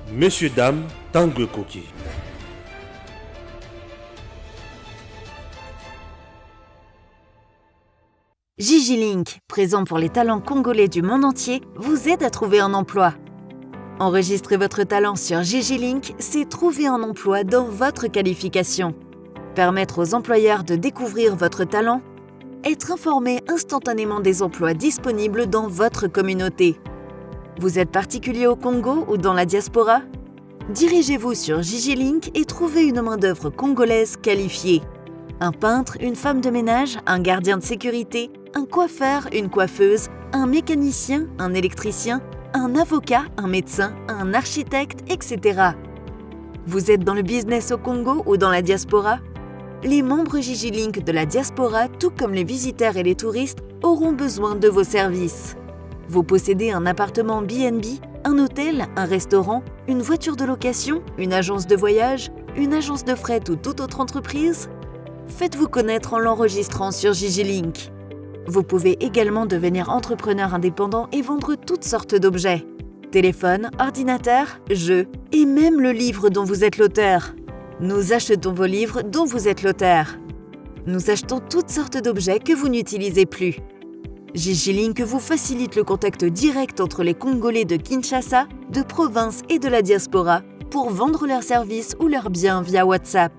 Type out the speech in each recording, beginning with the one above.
Messieurs, dames, Tanguy Koki. Gigi Link, présent pour les talents congolais du monde entier, vous aide à trouver un emploi. Enregistrer votre talent sur Gigi Link, c'est trouver un emploi dans votre qualification. Permettre aux employeurs de découvrir votre talent. Être informé instantanément des emplois disponibles dans votre communauté. Vous êtes particulier au Congo ou dans la diaspora? Dirigez-vous sur Gigi Link et trouvez une main-d'œuvre congolaise qualifiée. Un peintre, une femme de ménage, un gardien de sécurité, un coiffeur, une coiffeuse, un mécanicien, un électricien, un avocat, un médecin, un architecte, etc. Vous êtes dans le business au Congo ou dans la diaspora? Les membres Gigi Link de la diaspora, tout comme les visiteurs et les touristes, auront besoin de vos services. Vous possédez un appartement BNB, un hôtel, un restaurant, une voiture de location, une agence de voyage, une agence de fret ou toute autre entreprise? Faites-vous connaître en l'enregistrant sur Gigi Link. Vous pouvez également devenir entrepreneur indépendant et vendre toutes sortes d'objets. Téléphone, ordinateur, jeux et même le livre dont vous êtes l'auteur. Nous achetons vos livres dont vous êtes l'auteur. Nous achetons toutes sortes d'objets que vous n'utilisez plus. Gigi Link vous facilite le contact direct entre les Congolais de Kinshasa, de province et de la diaspora pour vendre leurs services ou leurs biens via WhatsApp.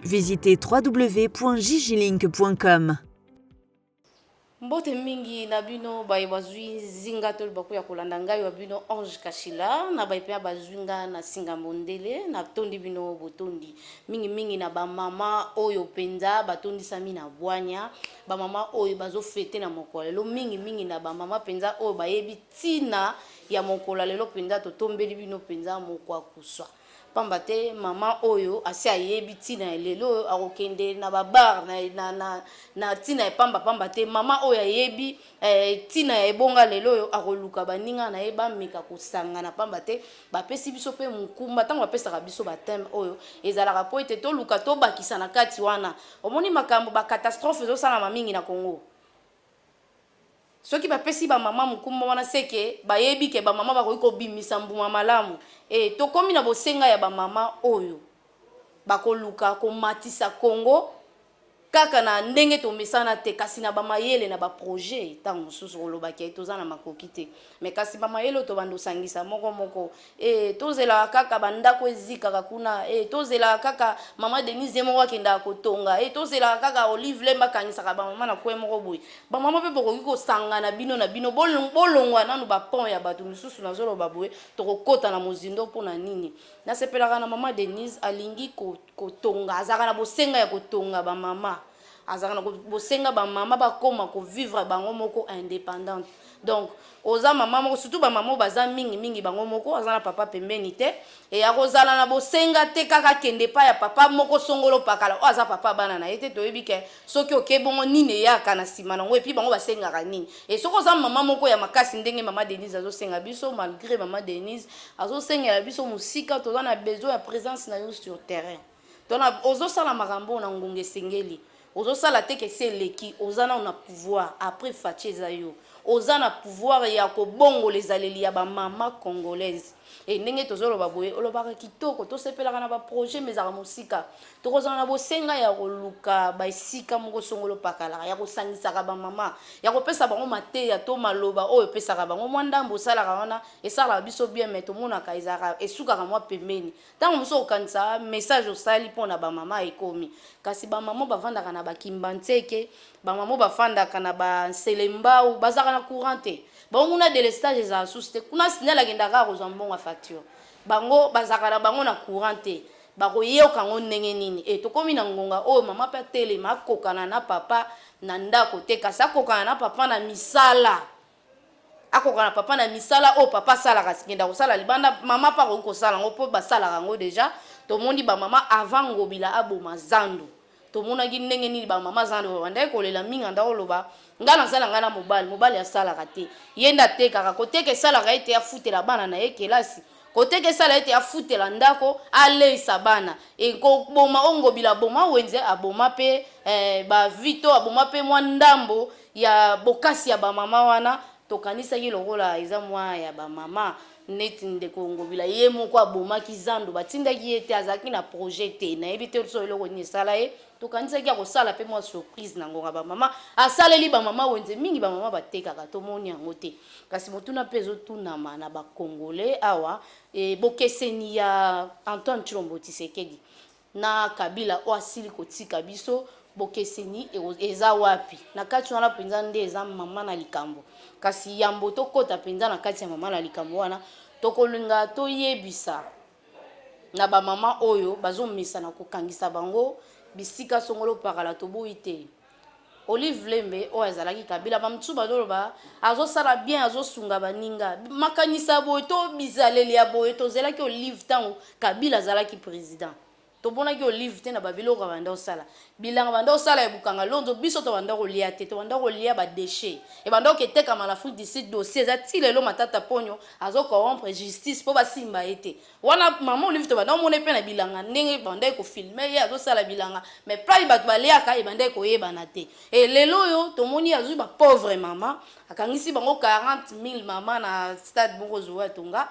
Visitez www.gigilink.com. Mbote mingi na bino bai bazwi zinga tol bakuya kolanda ngai wa bino Ange Kashila na bai pe bazwinga na singa mondele na tondi bino botondi mingi na ba mama oyo penza batondi sami na bwanya ba mama oyo bazo fete na mokolo lelo mingi na ba mama penza oyo bayebi tina ya mokolo lelo penza to tombeli bino penza mokwa kuswa pambate mama oyo asi ayebi tina lelo akokende na babar na tina pamba te mama oyo ayebi tina ya ebonga lelo oyo akoluka baninga na yeba meka kosanga na pambate bapesi biso pe mukumba tango bapesaka biso batem oyo ezalaka po ete toluka tobakisa na kati wana omoni makambo bakatastrophe ezosalama mingi na Congo. Soki bapesi ba mama mukumba wana seke bayebi ke ba mama bakoki kobimisa mbuma malamu tokomi na bosenga ya ba mama oyo bakoluka komatisa Congo kaka na ndenge tomesana te kasi na ba mayele na ba projet tango mosusu kolobaki toza na makoki te mais kasi ba mayele to bando sangisa moko tozela kaka bandako ezikaka kuna tozela kaka mama Denise moko akenda kotonga tozela kaka Olive Lemba kangisaka ba mama na kwe moko boy ba mama pe bokoki kosanga na bino bolongwa nanu ba pont ya bato mosusu na zolo baboye tokokota na mozindo pona nini na sepelaka na mama Denise alingi kotonga azaka na bosenga ya kotonga ba mama azaka na bosenga ba mama bakoma ko vivre bango moko indépendante donc oza mama moko surtout ba mama baza mingi bango moko azana papa pembeni te akozala na bosenga te kaka kende pa ya papa moko songolo pakala aza papa bana na ete toyebi ke soki okebongo nini yaka na sima nango epi bango basengaka nini soko oza mama moko ya makasi ndenge mama Denise azosenga biso malgré mama Denise azosengela biso musika toza na besoin ya présence na yo sur terrain tona ozosala makambo na ngunge sengeli ozosala te ke seleki ozana na pouvoir après fatieza yo ozana pouvoir ya kobongo les aleli ya ba mama congolaise ndenge tozoloba boye olobaka kitoko tosepelaka na ba projet mezaka musika tokozana na bosenga ya koluka ba esika moko songolo pakala ya kosangisaka ba mama ya kopesa bango mateya to maloba oyo pesaka bango mwandambo salaka wana esala biso bien mais tomonaka ezaka esukaka mwa pembeni tango moso okanisa message osali pona ba mama ekomi kasi ba mama bavandaka na bakimbantseke ba mama bafandaka na ba selembao bazaka na courant te bango na délestage za souste kuna signala kendaka kozwa mbongo facture bango bazaka na bango na courant te bakoyoka ngo ndenge nini tokomi na ngonga oyo mama pe telema akokana na papa na ndako te kasi akokana na papa na misala akokana papa na misala o papa salaka sikenda kosala libanda mama pa kosala ngo po basalaka ngo deja tomondi ba mama avant ngobila aboma zandu tomona ki ndenge nini ba mama zandu banda kolela minga ndakoloba ngana sala ngana mobali asalaka te yenda te kaka koteke salaka ete afutela bana na ye kelasi koteke sala ete afutela ndako aleisa bana ko boma ongobila boma wenze aboma pe ba vito aboma pe mwa ndambo ya bokasi ya ba mama wana tokanisaki lokola eza mwa ya bamama neti ndeko ngobila ye moko abomaki zando batindaki ye te azalaki na projet te nayebi te so eloko nini esala ye tokanisaki ya kosala mpe mwa surprise na ngonga bamama asaleli bamama wenze mingi bamama batekaka tomoni yango te kasi motuna mpe ezotunama na bakongole awa bokeseni ya Antoine Tshilombo Tshisekedi na Kabila o asili kotika biso bokeseni eza wapi na kati wana penza nde eza mama na likambo kasi yambo tokota penza na kati ya mama na likambo wana tokolinga toyebisa na bamama oyo bazomisa na kokangisa bango bisika songolo pakala toboyi te Olive Lembe oyo azalaki Kabila bamtsu badoloba azosala bien azosunga baninga makanisa boye to bizaleli ya boye tozelaki Olive tango Kabila azalaki président tobonaki Olive te na babiloko banda osala bilanga banda osala ebukanga londo biso to banda kolia te to banda kolia ba déchets e banda oketeka mala fuite d'ici dossier za ti lelo matata ponyo azo corrompre justice po basimba ete wana mama Olive to banda omone pe na bilanga ndenge banda ko filmer ye azo sala bilanga mais pas bato baliaka e banda ko yebana te e lelo yo tomoni azu ba pauvre mama akangisi bango 40,000 mama na stade bongo zoa tonga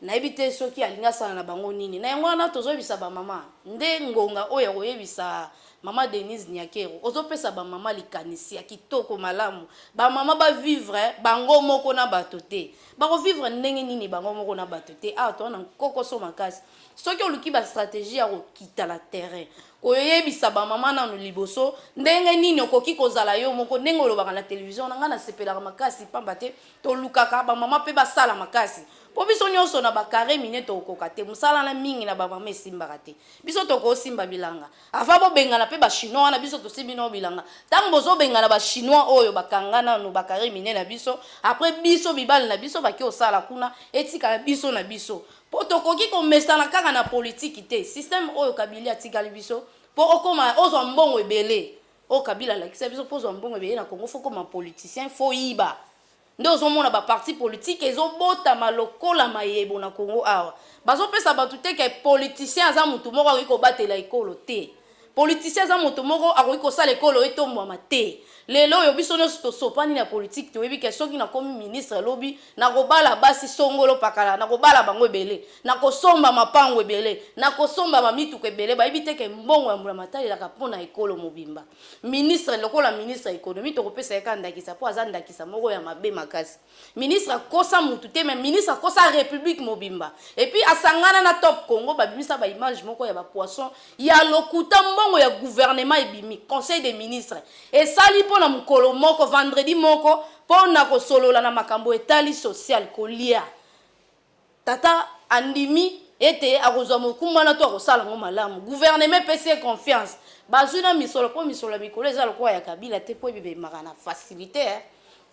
nayebi te soki alinga sala na bango nini na yango wana tozoyebisa bamama nde ngonga oyo koyebisa mama Denise Nyakero ozopesa bamama likanisi ya kitoko malamu bamama bavivre bango moko na bato te bakovivre ndenge nini bango moko na bato te awa towana nkokoso makasi soki oluki bastratégie ya kokita la terrain koyebisa bamama nano liboso ndenge nini okoki kozala yo moko ndenge olobaka na télévision na nga nasepelaka makasi pamba te tolukaka bamama mpe basala makasi po biso nyonso na bakare mine tokoka te mosala na mingi na bamama esimbaka te biso tokosimba bilanga ava bobengana mpe bachinois wana biso tosimbi no bilanga ntango bozobengana bachinois oyo bakanga nano bakare mine na biso apres biso bibali na biso baki osala kuna etikala biso na biso po tokoki komesana kaka na politiki te système oyo Kabila atikali biso po okoma ozwa mbongo ebele o Kabila alakisa biso po ozwa mbongo ebele na Congo fo koma politicien fo yiba nde ozomona baparti politike ezobotama lokola mayebo na Congo awa bazopesa bato te ke politicien aza motu moko akoki kobatela ekolo te politicien aza motu moko akoki kosala ekolo etombwama te lelo oyo biso nyonso tosopani na politike toyebi ke soki nakomi ministre lobi nakobala basi songolo pakala nakobala bango ebele nakosomba mapango ebele nakosomba bamituka ebele bayebi te ke mbongo ya mbula matalelaka mpona ekolo mobimba ministre lokola ministre économie tokopesa yeka ndakisa po aza ndakisa moko ya mabe makasi ministre akosa mutu te mais ministre akosa république mobimba epuis asangana na top Congo babimisa baimage moko ya bapoisson ya lokuta mbongo ya gouvernement ebimi conseil des ministres esali mpona mokolo moko vendredi moko mpona kosolola na makambo etali social kolia tata andimi ete akozwa mokumba wana to akosala ngo malamu gouvernement pese confiance bazwi na misolo mpo misolo ya mikolo eza lokola ya Kabila te mpo ebimaka na facilité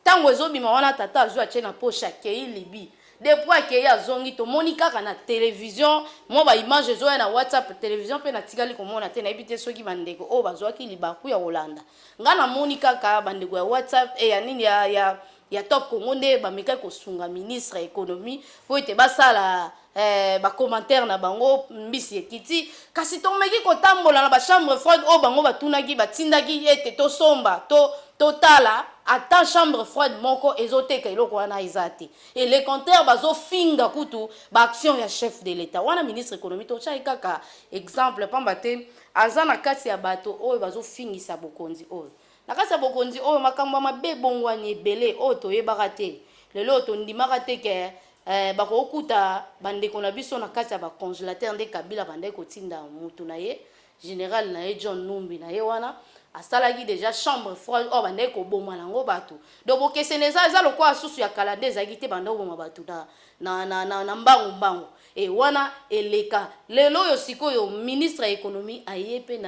ntango ezobima wana tata azwi atie na poche akei libi depuis akei azongi tomoni kaka na télévision mo baimage ezoya na WhatsApp télévision mpe natikali komona te nayebi te soki bandeko oyo bazwaki libaku ya kolanda nga namoni kaka bandeko ya WhatsApp ya nini ya top Congo nde bamekaki kosunga ministre économie po ete basala bacommentaire na bango mbisi ekiti kasi tomeki kotambola na bachambre froide oyo bango batunaki batindaki ete tosomba totala ata chambre froide moko ezoteka eloko wana eza te et le contraire bazofinga kutu baaction ya chef de l'état wana ministre économie totyaki kaka exemple pamba te aza na kati ya bato oyo bazofingisa bokonzi oyo na kati ya bokonzi oyo makambo ya mabe bongwani ebele oyo toyebaka te lelo tondimaka te ke bakokuta bandeko na biso na kati ya bacongélateur nde Kabila bandeki kotinda mutu na ye général na ye John Numbi na ye wana asalaki déjà chambre froide oyo bandeki koboma nango bato donc bokesene eza lokola susu ya kala nde ezalaki te banda koboma bato na mbangu e wana eleka lelo oyo sikoyo ministre ya économie aye pe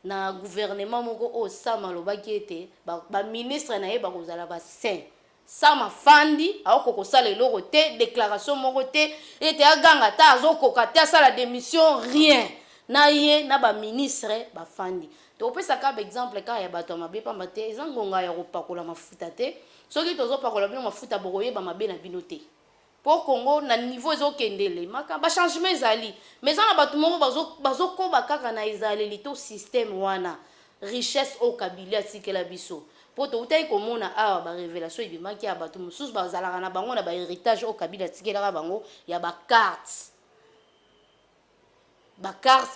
na gouvernement moko oyo sama alobaki ete baministre na ye bakozala basain sama fandi aokoka sala eloko te déclaration moko te ete aganga ta azokoka te asala démission rien na ye na baministre bafandi topesaka exemple kaka ya bato ya mabe pamba te eza ngonga ya kopakola mafuta te soki tozopakola bino mafuta bokoyeba mabe na bino te po Congo na niveau ezokendele maka bachangement ezali mais eza na bato moko bazokoba kaka na ezaleli to système wana richesse oyo Kabila atikela biso po to utai komona awa ba révélation ebimaki ya bato mosusu bazalaka na bango na ba héritage o Kabila tikelaka bango ya ba carte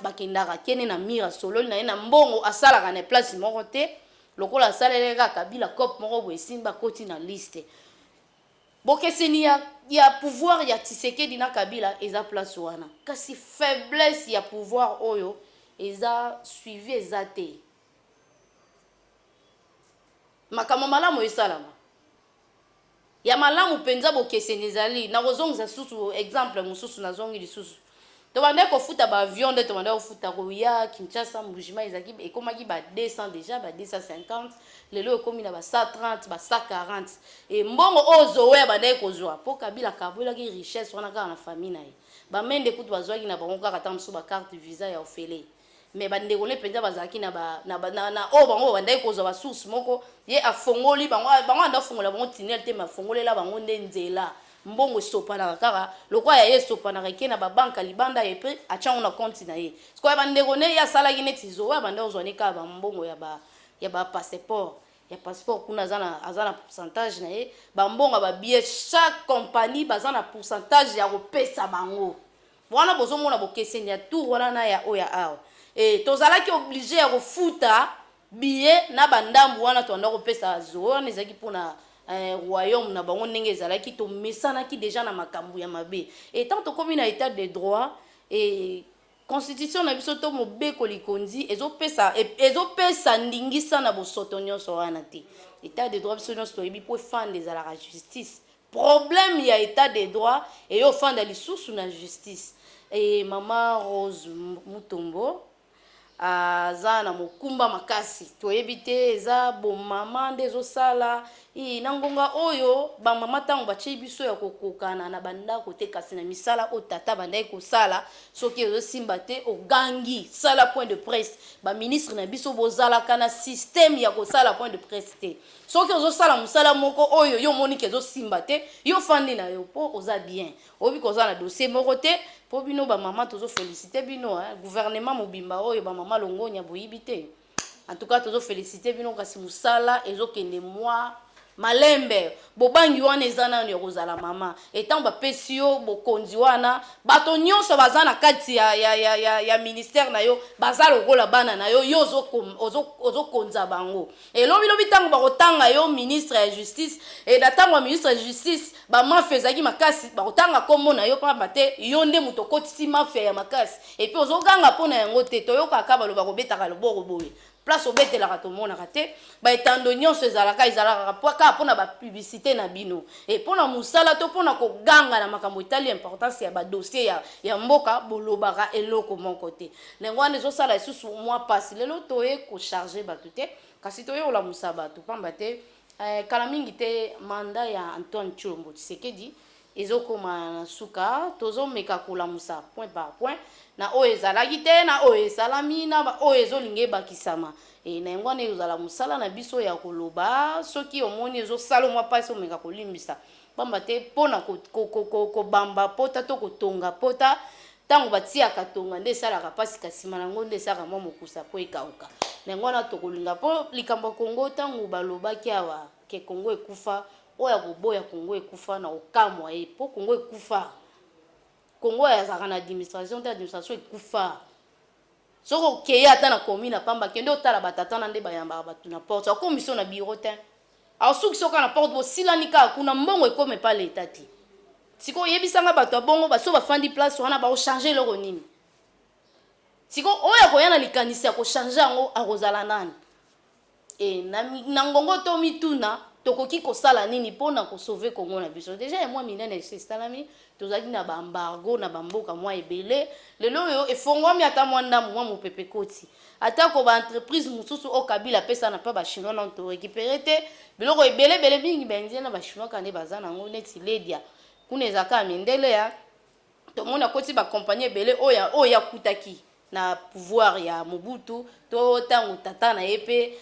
bakendaka kene na mira sololi na ye na mbongo asalaka na place moko te lokola asaleleka Kabila cop moko boye esimba koti na liste bokeseni ya pouvoir ya Tshisekedi na Kabila eza place wana kasi faiblesse ya pouvoir oyo eza suivi eza te makambo malamu esalama ya malamu penza bokeseni ezali nakozongisa susu exemple mosusu nazongi lisusu tobande kofuta ba avion nde tobande kofuta koya Kinshasa mbujima ezaki ekomaki ba 200 déjà ba 250 lelo ekomi na ba 130 ba 140 et mbongo ozowe bande kozwa po Kabila kabulaki richesse wana kaka na famille na ye ba mende kutu bazwaki na bango kaka tamso ba carte visa ya ofele mais bandeko ne penza bazalaki na o bango bande kozwa ba source moko ye afongoli bango anda fongola bango tinel te mafongolela bango nde nzela mbongo sopanaka kaka lokwa ya ye sopanaka ke na babanka libanda ye pe achango na compte na ye sikoya bandeko ne ye asalaki neti zoya bande ozwani kaka bambongo ya ba passeport ya passeport kuna aza na pourcentage na ye bambongo babillet chaque compagnie baza na pourcentage ya kopesa bango wana bozomona bokeseni ya tour wana na ya oya awa tozalaki obligé ya kofuta billet na bandambu wana toanda kopesa zo wana ezalaki mpona royaume na bango ndenge ezalaki tomesanaki déjà na makambo ya mabe et tant tokomi na état de droit et constitution na biso to mobeko likondi ezopesa ndingisa na bosoto nyonso wana te état de droit biso nyonso toyebi po efanda ezalaka justice problème ya état de droit eyofanda lisusu na justice et mama Rose Mutombo aza na mokumba makasi toyebi te eza bomama nde ezosala na ngonga oyo bamama ntango batie biso ya kokokana na bandako te kasi na misala oyo tata bandaki kosala soki ezosimba te ogangi sala point de presse baministre na biso bozalaka na système ya kosala point de presse te soki ozosala mosala moko oyo yo moniki ezosimba te yo fandi na yo mpo oza bien oyebi koza na dossier moko te po bino bamama tozofélicité bino gouvernement mobimba oyo bamama longonya boyibi te en tout cas tozofélicité bino kasi mosala ezokende mwa malembe bobangi wana eza nano ya kozala mama etant bapesi yo bokonzi wana bato nyonso baza na kati ya ministère na yo baza lokola bana na yo yo ozokonza bango elobilobi ntango bakotanga yo ministre ya justice na ntango ya ministre ya justice bamafia ezalaki makasi bakotanga kombo na yo pamba te yo nde moto okotisi mafia ya makasi epuis ozoganga mpo na yango te toyokaka baloba kobetaka loboko boye place obetelaka tomonaka te baetando nyonso ezalaka kaka mpona bapublicité na bino e mpona mosala to mpona koganga na makambo etali importance ya badossier ya mboka bolobaka eloko moko te ndenge wana ezosala lisusu mwa pasi lelo toye kocharge bato te kasi toyolamusa bato pamba te kala mingi te manda ya Antoine Tshilombo Tshisekedi ezokoma na suka tozomeka kolamusa point par point na oyo ezalaki te na oyo esalami na oyo ezolinga ebakisama na yango wana ezala mosala na biso ya koloba soki omoni ezosala mwa mpasi omeka kolimbisa pamba te mpona kobamba pota to kotonga pota ntango batiaka tonga nde esalaka mpasi kasi nsima nango nde esalaka mwa mokusa mpo ekauka na yango wana tokolinga mpo likambo ya Kongo ntango balobaki awa ke Kongo ekufa oya koboya Kongo ekufa na okamwa ye po Kongo ekufa Kongo yazaka na administration te administration ekufa soko okeye ata na commune na pamba kende otala batata na nde bayambaka bato na porte akomiso na bureau te aosuki soka na porte bosilani kaka kuna mbongo ekome pa leta te siko oyebisanga bato ya bongo baso bafandi place wana baochange eloko nini siko oyo akoya na likanisi ya kochange yango akozala nani na ngongo to mituna tokoki kosala nini mpona kosauve Kongo na biso déjà ya mwa minene esalami tozalaki na baembargo na bamboka mwa ebele lelo oyo efongwami ata mwa ndambo mwa mopepe koti atako baentreprise mosusu o Kabila apesa na mpa bachinois na torécupere te biloko ebelebele mingi baindien na bachinois kande baza nango neti ledia kuna ezalaka ya mindele ya tomoni akoti bakompagnie ebele oyo akutaki na pouvoir ya Mobutu to ntango tata na ye mpe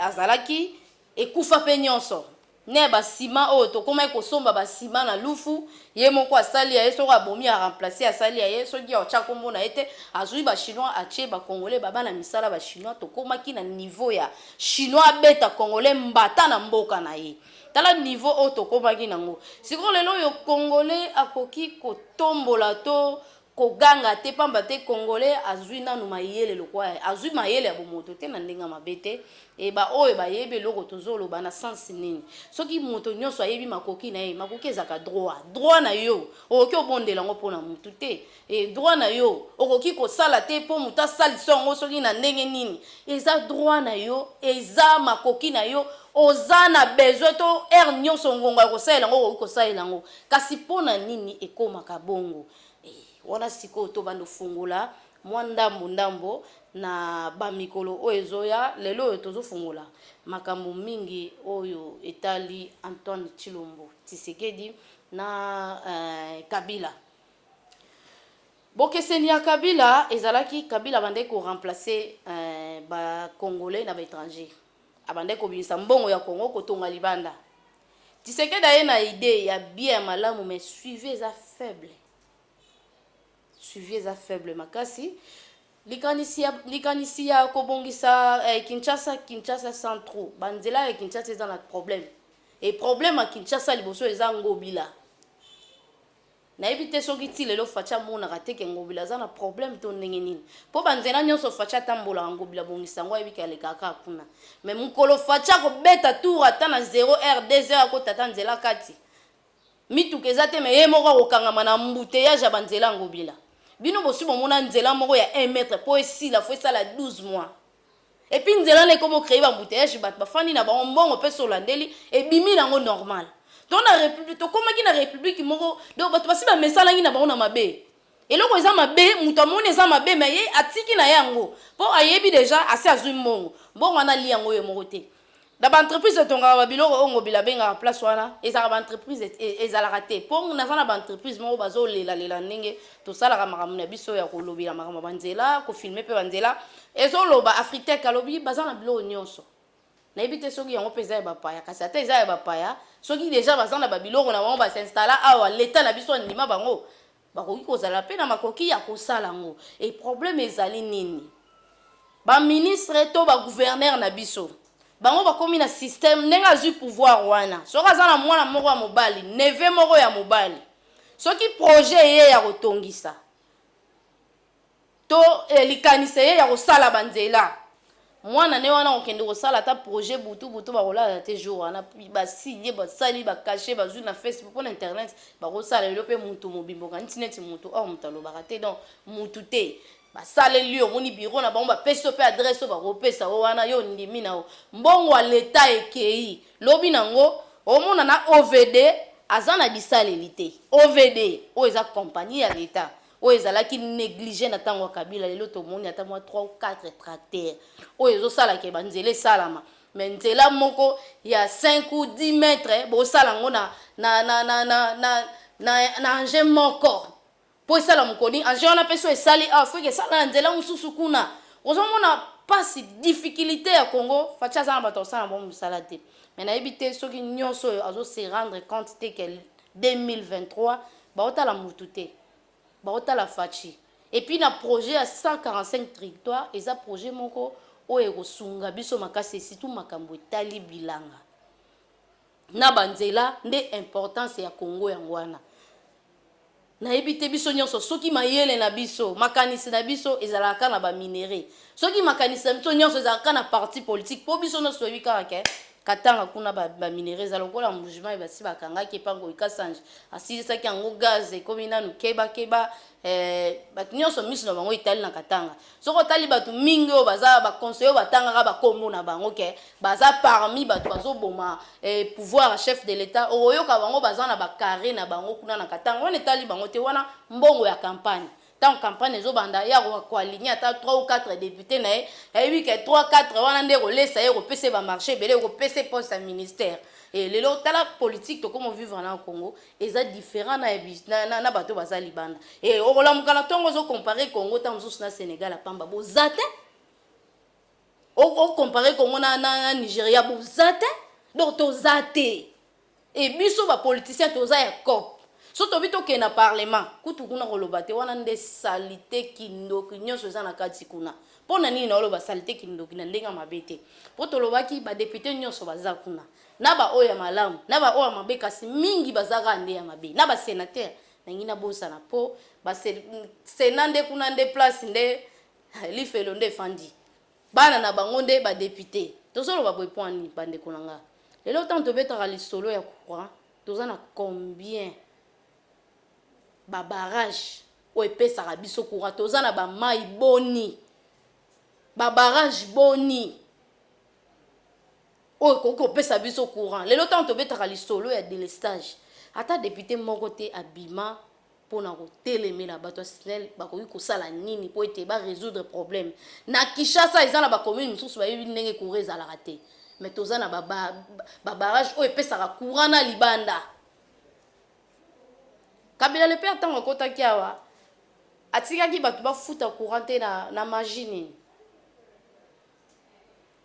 azalaki ekufa pe nyonso ne basima oyo tokoma ekosomba basima na lufu ye moko asali ya ye soko abomi a remplacer asali ya ye soki aotya kombo na ye te azwi bachinois atie bakongolais babana misala bachinois tokomaki na niveau ya chinois abeta congolais mbata na mboka na ye tala niveau oyo tokomaki nango sikoyo lelo oyo congolais akoki kotombola to koganga te pamba te congolais azwi nanu mayele lokwa azwi mayele ya bomoto te na ndenge mabe te e ba oyo bayebi eloko tozoloba na sens nini soki moto nyonso ayebi makoki na ye makoki ezaka droit na yo okoki obondela yango mpona motu te e droit na yo okoki kosala te mpo moto asalisa yango soki na ndenge nini eza droit na yo eza makoki na yo oza na besoin to ere nyonso ngongo ya kosalela yango okoki kosalela yango kasi mpona nini ekomaka bongo wana sikoyo tobanda fungola mwa ndambo na bamikolo oyo ezoya lelo oyo tozofungola makambo mingi oyo etali Antoine Tshilombo Tshisekedi na Kabila bokeseni ya Kabila ezalaki Kabila bande ko remplacer ba congolais na ba étranger abande ko bimisa mbongo ya Congo kotonga libanda Tshisekedi aye na idée ya bien malamu mais suivez a faible makasi likanisi ya kobongisa Kinshasa centro banzela ya Kinshasa eza na problème et problème à Kinshasa liboso eza ngobila nayebi te soki ti lelo facha amonaka te ke ngobila aza na problème to ndenge nini mpo banzela nyonso facha atambolaka ngobila bongisa yango ayebiki alekaka kuna mais mokolo facha akobeta tour ata na 0 heure 2 heure akota ata nzela kati mituka eza te me ye moko akokangama na mbuteyage ya banzela ngobila bino bosi bomona nzela moko ya 1 mètre po esila fo esala 12 mois et puis nzela na ekomo créer bambuteyage bato bafandi na bango mbongo mpe solandeli ebimi nango normal to na république tokomaki na république moko donc bato basi bamesalangi na bango na mabe eloko eza mabe moto amoni eza mabe me ye atiki na yango mpo ayebi deja asi azwi mbongo mbongo wana ali yango ye moko te na baentreprise etongaka babiloko oyo ngobila bengaka place wana ezalaka baentreprise ezalaka te mpo naza na baentreprise moko bazolelalela ndenge tosalaka makambo na biso ya kolobela makambo banzela kofilme mpe banzela ezoloba Afritek alobi baza na biloko nyonso nayebi te soki yango mpe eza ya bapaya kasi ata eza ya bapaya soki deja baza na babiloko na bango basinstala awa leta na biso andima bango bakoki kozala mpe na makoki ya kosala yango e problème ezali nini baministre to bagouverneur na biso bango bakomi na système ndenge azwi pouvoir wana soki aza na mwana moko ya mobali neve moko ya mobali soki projet ye ya kotongisa to likanisa ye ya kosala banzela mwana ne wana okende kosala ata projet butu bakolala te jour wana basinye basali bakache bazwi na Facebook mpo na internet bakosala lelo mpe mutu mobimboka nti neti mutu or mutu alobaka te donc mutu te basaleli yo omoni biro na bango bapesi yo mpe adresse oyo bakopesa yo wana yo ndimi na yo mbongo ya leta ekei lobi nango omona na OVD aza na bisaleli te OVD oyo eza compagnie ya leta oyo ezalaki négligé na ntango ya Kabila lelo tomoni ata mwa 3 ou 4 tracteurs oyo ezosalaka banzela esalama mais nzela moko ya 5 ou 10 mètres bosala yango na engin moko po esala mokoni engin wana mpe so esali afoki esala na nzela mosusu kuna ozomona pasi difficulté ya Congo facha aza na bato osala na bango mosala te mais nayebi te soki nyonso oyo azose rendre compte te ke 2023 baotala mutu te baotala fachi et puis na projet ya 145 territoire eza projet moko oyo ekosunga biso makasi surtout makambo etali bilanga na banzela nde importance ya Congo yango wana nayebi te biso nyonso soki mayele na biso makanisi na biso ezalaka na baminere soki makanisi na biso nyonso ezalaka na parti politique po biso nyonso toyebi kaka ke katanga kuna baminere eza lokola mouvement ebasi bakangaki epango ikasange asilisaki yango gaz ekomi nanu keba bato nyonso miso na bango etali na katanga soko otali bato mingi oyo baza baconseiller oyo batangaka bakombo na bango ke baza parmi bato bazoboma pouvoir chef de l'état oyoka bango baza na bacarré na bango kuna na katanga wana etali bango te wana mbongo ya campagne tant campagne ezobanda ya koaligner ata 3 ou 4 députés na ye ayebi ke 3 4 wana nde kolesa ye kopesa bamarché ebele kopesa poste ya ministère et lelo tala politique tokomo vivre na Congo eza différent na bato baza libanda et okolamuka na ntongo ozocompare Congo ta mosusu na Sénégal apamba boza te ocompare Congo na Nigeria boza te donc toza te et biso ba politicien toza ya cop so tobi tokenda parlement kutu kuna koloba te wana nde salite kindoki nyonso eza na kati kuna mpona nini naoloba salite kindoki na ndenge mabe te mpo tolobaki badepute nyonso baza kuna na baoyo ya malamu na baoyo ya mabe kasi mingi bazaka nde ya mabe na basénateur nangi nabosana mpo basena nde kuna nde place nde lifelo nde efandi bana na bango nde badepute tozoloba boye mpo ani bandeko na nga lelo ntango tobetaka lisolo ya courant toza na combien babarage oyo epesaka biso courant toza na bamai boni babarage boni oyo ekoki kopesa biso courant lelo ntango tobetaka lisolo ya délestage ata député moko te abima mpona kotelemela bato ya SNEL bakoki kosala nini mpo ete barésoudre problème na Kinshasa eza na bacommune mosusu bayebi ndenge courant ezalaka te mais toza na babarage oyo epesaka courant na libanda Kabila le père ntango akotaki awa atikaki bato bafuta courant te na machine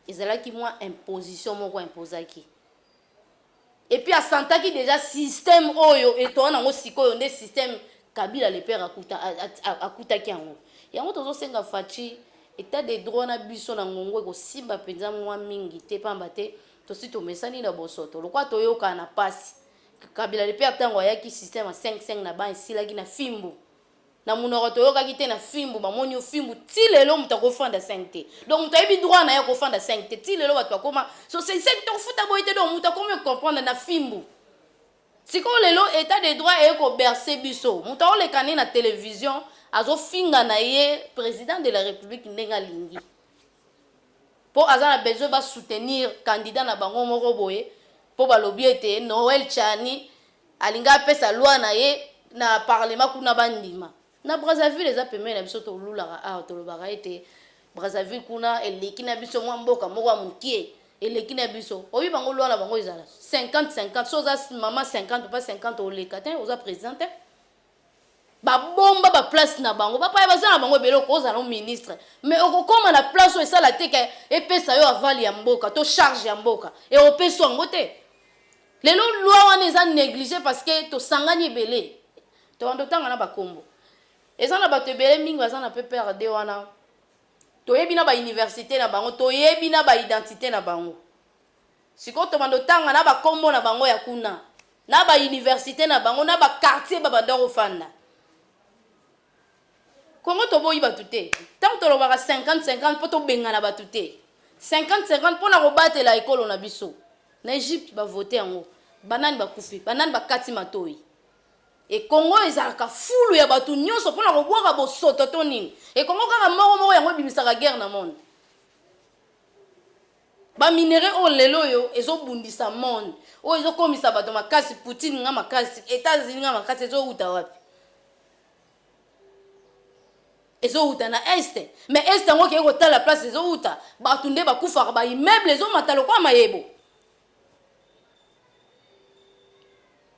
ezalaki mwa imposition moko imposaki et puis asantaki déjà système oyo etoa nango sikoyo nde système Kabila le père akutaki yango tozosenga faci état de droit na biso na ngongo ekosimba mpenza mwa mingi te pamba te tosi tomesani na bosoto lokwa toyoka na pasi Kabila le père ntango ayaki système ya 5-5 na ba esilaki na fimbu na munoko toyokaki te na fimbu bamoni fimbu ti lelo moto akofanda 5 te donc moto ayebi droit na ye akofanda 5 te ti lelo bato bakoma so 5 tokofuta boye te donc moto akomi comprendre na fimbu sikoyo lelo état de droit eye koberse biso moto aolekani na télévision azofinga na ye président de la république ndenge alingi mpo aza na besoin basoutenir candidat na bango moko boye mpo balobi ete Noël Tchani alingi apesa loi na ye na parlement kuna bandima na Brazzaville eza pembeni na biso tolulaka awa tolobaka ete Brazzaville kuna eleki na biso mwa mboka moko ya mokie eleki na biso oyebi bango loi na bango ezala 50-50 so oza mama 50 pas 50 oleka te oza président te babomba baplace na bango bapaya baza na bango ebele okozala ministre mais okokoma na place oyo esala te ke epesa yo avali ya mboka to charge ya mboka e opesi yango te lelo loi wana eza négligé parce que tosangani ebele tobanda otanga na bakombo eza na bato ebele mingi baza na PPRD wana toyebi na bauniversité na bango toyebi na baidentité na bango sikoyo tobanda otanga na bakombo na bango ya kuna na bauniversité na bango na baquartier babanda kofanda Kongo toboyi batu te ntango tolobaka 50-50 mpo tobengana batu te 50-50 mpona kobatela ekolo na biso na Egypte bavote yango banani bakufi banani bakati matoi e Kongo ezalaka fulu ya batu nyonso mpona kobwaka bosoto to nini e Kongo kaka moko yango ebimisaka guerre na monde baminere oyo lelo oyo ezobundisa monde oyo ezokomisa bato makasi Poutine nga makasi États-Unis nga makasi ezouta wapi ezouta na este mais este yango keye kotala place ezouta bato nde bakufaka baimmeuble ezomata lokwa mayebo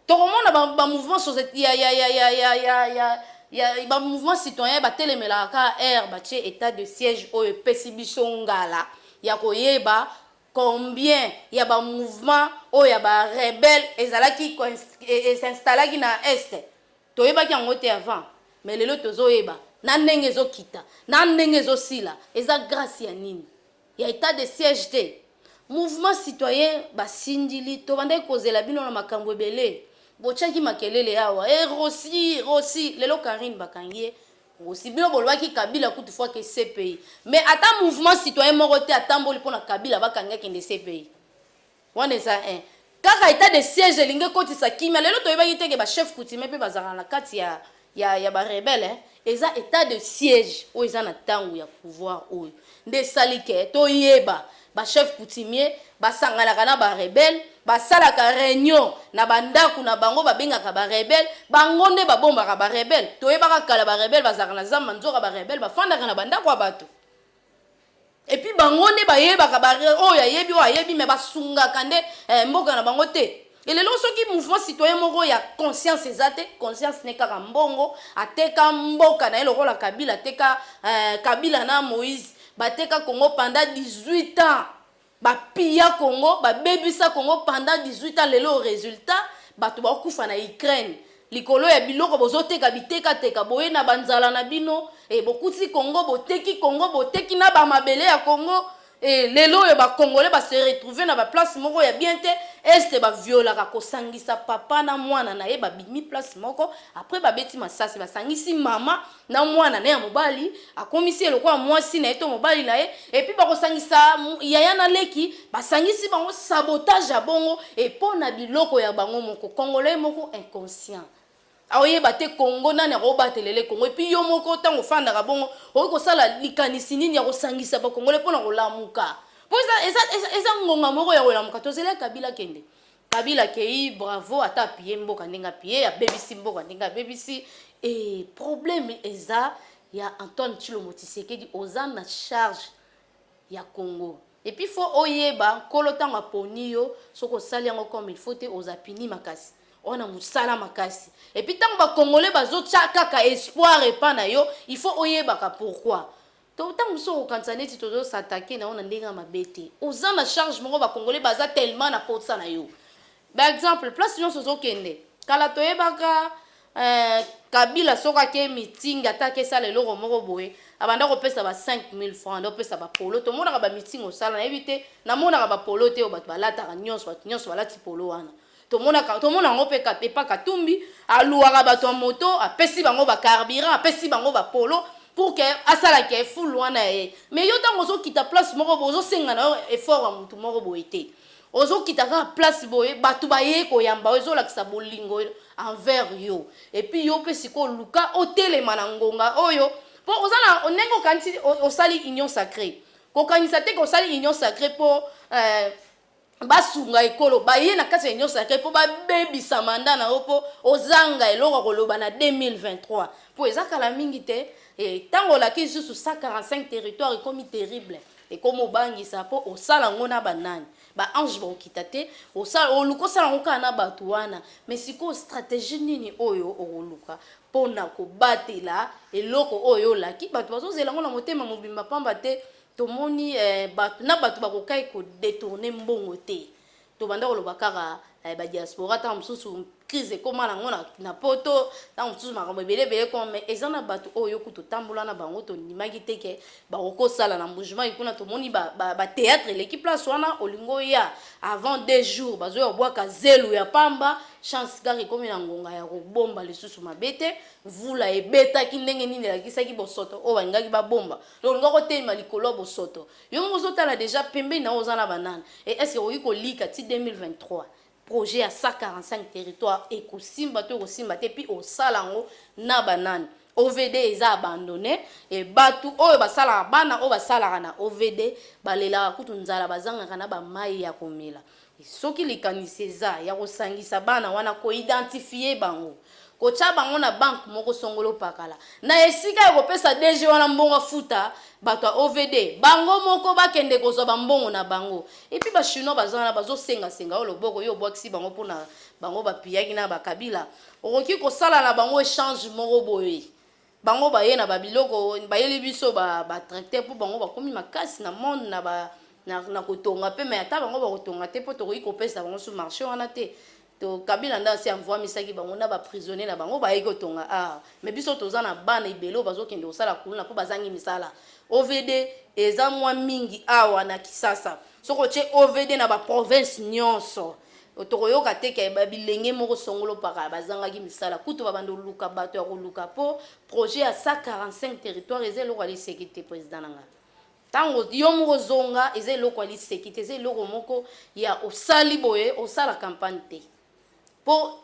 tokomona bamouvement bamouvement citoyen batelemelaka ka air batie état de siège oyo epesi biso ngala ya koyeba combien ya bamouvement oyo ya barebelle ezalaki esinstallaki na este toyebaki yango te avant mais lelo tozoyeba na ndenge ezokita na ndenge ezosila eza grâce ya nini ya état de siège te mouvement citoyen basindili tobandaki kozela bino na makambo ebele botiaki makelele awa e Rossi lelo Karine bakangi ye Rossi bino bolobaki Kabila kutu fois ke CPI mais ata mouvement citoyen moko te atamboli mpona Kabila bakangi akende CPI wana eza kaka état de siège elingi kotisa kimia lelo toyebaki teke bachef coutumier mpe bazalaka na kati ya barebele eza état de siège oyo eza na ntango ya pouvoir oyo nde esali ke toyeba bachef coutumier basanganaka na barebele basalaka réunion na bandako na bango babengaka barebele bango nde babombaka barebele toyebaka kala barebele bazalaka na zamba nzoka barebele bafandaka na bandako ya bato epuis bango nde bayebaka oyo ayebi oyo ayebi me basungaka nde mboka na bango te elelo soki mouvement citoyen moko ya conscience eza te conscience ne kaka mbongo ateka mboka na ye lokola Kabila ateka Kabila na Moïse bateka Congo pendant 18 ans bapia Congo babebisa Congo pendant 18 ans lelo résultat bato bakufa na Ukraine likolo ya biloko bozoteka biteka boye na banzala na bino e bokuti Congo boteki na ba mabele ya Congo et lelo ya ba congolais ba se retrouver na ba place moko ya bien te este ba viola ka kosangisa papa na mwana na ye ba bimi place moko après ba beti masasi ba sangisi mama na mwana na ya mobali akomisi eloko mwasi na eto mobali na ye et puis ba kosangisa yaya na leki ba sangisi bango sabotage ya bongo et pona biloko ya bango moko congolais moko inconscient aoyeba te Congo nani akobatelele Congo epi yo moko ntango ofandaka bongo okoki kosala likanisi nini ya kosangisa bakongole mpona kolamuka po eza ngonga moko ya kolamuka tozela Kabila kende Kabila kei bravo ata apie mboka ndenge apie abebisi mboka ndenge abebisi e problème eza ya Antoine Tshilombo Tshisekedi oza na charge ya Congo epi fo oyeba nkolo ntango aponi yo soki osali yango comme il faut te ozapini makasi on a musala makasi et puis tant ba congolais bazo kaka espoir et pas na yo il faut oyebaka pourquoi to tant so kantsane ti tozo s'attaquer na on ndenga mabete oza na charge moko ba congolais baza tellement na potsa na yo par exemple place nyonso zo kende kala toyebaka Kabila soka ke meeting atake sala eloko moko boye abanda kopesa ba 5000 francs ndo pesa ba polo to mona ba meeting osala na ebite na mona ba polo te o bat balata nyonso balati polo wana to mona ngo pe kapepa katumbi aluaka bato moto apesi bango ba carburant apesi bango ba polo pour que asala ke full wana e mais yo tango zo kita place moko bozo senga na effort wa mutu moko boete ozo kita ka place boye batu baye ko yamba ozo lakisa bolingo envers yo et puis yo pe siko luka hotel manangonga oyo po ozana onengo kanti osali union sacrée ko kanisa te ko sali union sacrée po basunga ekolo baye na kati ya union sacrée po babebisa manda na opo ozanga eloko koloba na 2023 po ezakala mingi te et tango la ki susu 145 territoires ekomi terrible ekomi obangisa po osala ngo na banani ba ange ba okitate osala oluko sala ngo kana bato wana mais siko stratégie nini oyo okoluka pona ko batela eloko oyo laki bato bazozela ngo na motema mobimba pamba te tomoni bato na bato bakokai ko détourner mbongo te to banda koloba kaka ba diaspora ta msusu crise koma na ngona na poto ta msusu makambo belebele comme mais ezana bato oyo kuto tambola na bango to nimaki teke ba kokosala na mouvement ikuna tomoni ba théâtre l'équipe place wana olingo ya avant 2 jours bazo ya bwaka zelu ya pamba chance gari komi na ngonga ya kobomba lisusu mabete vula ebeta kindenge nini la kisaki bosoto o bangaki ba bomba longo ko tema likolo bosoto yo ngozotala déjà pembe na ozana banane et est-ce que oyiko lika ti 2023 projet à 145 territoires et kosimba to kosimba te pi au salango na banane OVD eza abandonné et batu oyo basala bana o basala na OVD balela kutu nzala bazanga kana ba mai ya komela soki likanisi eza ya kosangisa bana wana ko identifier bango ko tcha bango na banque moko songolo pakala na esika ya kopesa DG wana mbongo futa bato OVD bango moko bakende kozwa bambongo na bango et puis ba chinois bazana bazo senga oloboko yo bwakisi bango pona bango bapiyaki na bakabila okoki kosala na bango échange moko boye bango baye na babiloko bayeli biso ba tracteur pour bango bakomi makasi na monde na kotonga pe mais ata bango bakotonga te po tokoki kopesa bango sur marché wana te to Kabila nda si envoie misaki bango na ba prisonnier na bango ba yeko tonga mais biso toza na bana ibelo bazokende osala kuluna po bazangi misala OVD eza mwa mingi awa na Kisasa soko che OVD na ba province nyonso otokoyoka te ke babilenge moko songolo paka bazangaki misala kuto babando luka bato ya koluka po projet à 145 territoires ezelo kwa sécurité président nanga tango yo moko zonga ezelo kwa sécurité ezelo moko ya osali boye osala campagne te po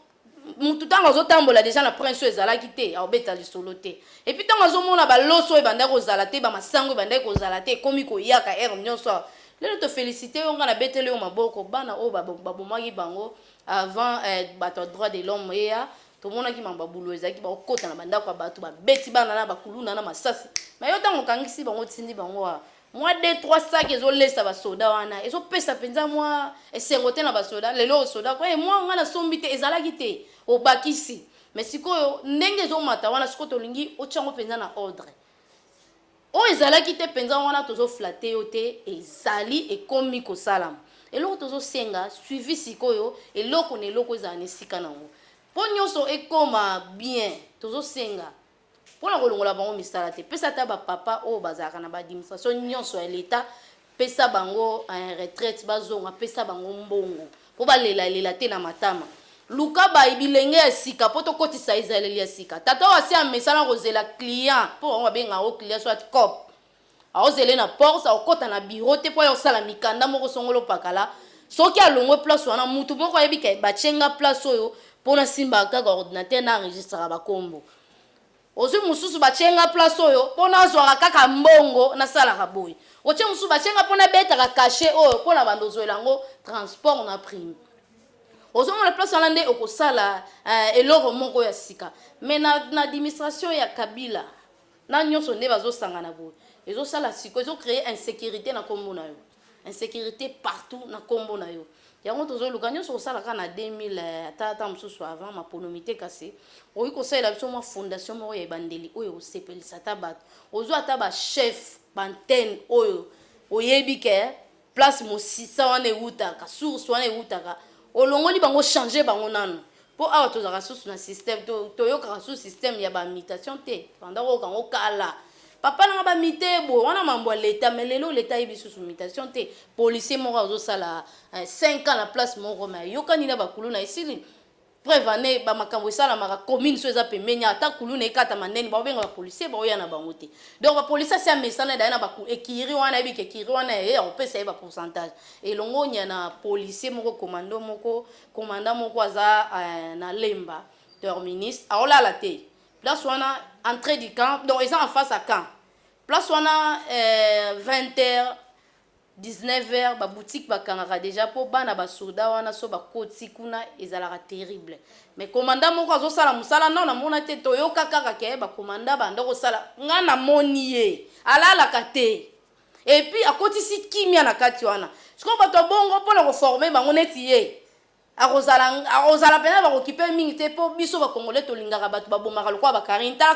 mutu tango ozotambola déjà na prince ezalaki te aobeta lisolo te et puis tango azomona baloso ebanda kozala te bamasango ebanda kozala te ekomi koyaka ere nyonso lelo to féliciter yo nga na betele yo maboko bana o babomaki bango avant bato droit de l'homme eya tomonaki mamba bulo ezalaki bakokota na bandako ya bato babeti bana na bakuluna na masasi mais yo tango okangisi bango tindi bango moi 2-3 sacs ezolesa basoda wana ezopesa penza moi esengo te na basoda lelo soda kwa moi nga na sombi te ezalaki te obakisi mais sikoyo ndenge ezomata wana siko tolingi otyango penza na ordre o ezalaki te penza wana tozo flatter yo te ezali ekomi kosalama eloko tozo senga suivi sikoyo eloko na eloko ezala na esika nango mpo nyonso ekoma bien tozo senga mpona kolongola bango misala te pesa ata bapapa oyo bazalaka na baadministration nyonso ya leta pesa bango retraite bazonga pesa bango mbongo mpo balelalela te na matama luka bilenge ya sika mpo tokotisa ezaleli ya sika tata oyo asi amesana kozela client mpo bango babenga o client soit cop aozele na porte aokɔta na bureau te mpo ayosala mikanda moko songolo pakala soki alongwe place wana mutu moko ayebi ke batyenga place oyo mpona simba kaka ordinateur na enregistraka bakombo ozwi mosusu batyenga place oyo mpona azwaka kaka mbongo nasalaka boye otye mosusu batyenga mpona betaka kashe oyo mpona bando ozwela yango transport na prime ozomona place wana nde okosala eloko moko ya sika me na administration ya Kabila na nyonso nde bazosangana boye ezosala siko ezocreye insécurité na nkombo na yo insécurité partout na nkombo na yo yango tozoluka nyonso kosalaka na 2000 ata mosusu avant maponomi te kasi oyi kosalela biso mwa fondation moko ya ebandeli oyo osepelisa ata bato ozwa ata bachef bantene oyo oyebi ke place mosisa wana ewutaka source wana ewutaka olongoli bango changer bango nano mpo awa tozalaka susu na système toyokaka susu système ya bamitation te panda koyokango kala papa nanga bamite boye wana mambo ya leta me lelo leta ayebi susu mutation te policier moko azosala 5 ans na place moko me ayokani na bakulu na esili prévane bamakambo esalamaka commune so eza pembeni ata kulu na ekatama ndeni baobenga bapolisier baoya na bango te donc bapolisier asi amesana daye na ekiri wana yebi ke ekiri wana ye akopesa ye bapourcentage elongo nya na policier moko commandant moko aza na lemba terministe aolala te place wana entrée du camp donc eza en face à camp place wana 20h 19h ba boutique bakangaka déjà po bana ba soda wana so bakoti kuna ezalaka terrible mais commandant moko azosala musala non na mona te toyoka kaka ke ba commandant banda kosala nga na moni ye alalaka te et puis akotisi kimia na kati wana siko bato bongo mpona koforme bango neti ye akozala pena bakokipe mingi te mpo biso bakongole tolingaka bato babomaka lokwa bakarine tala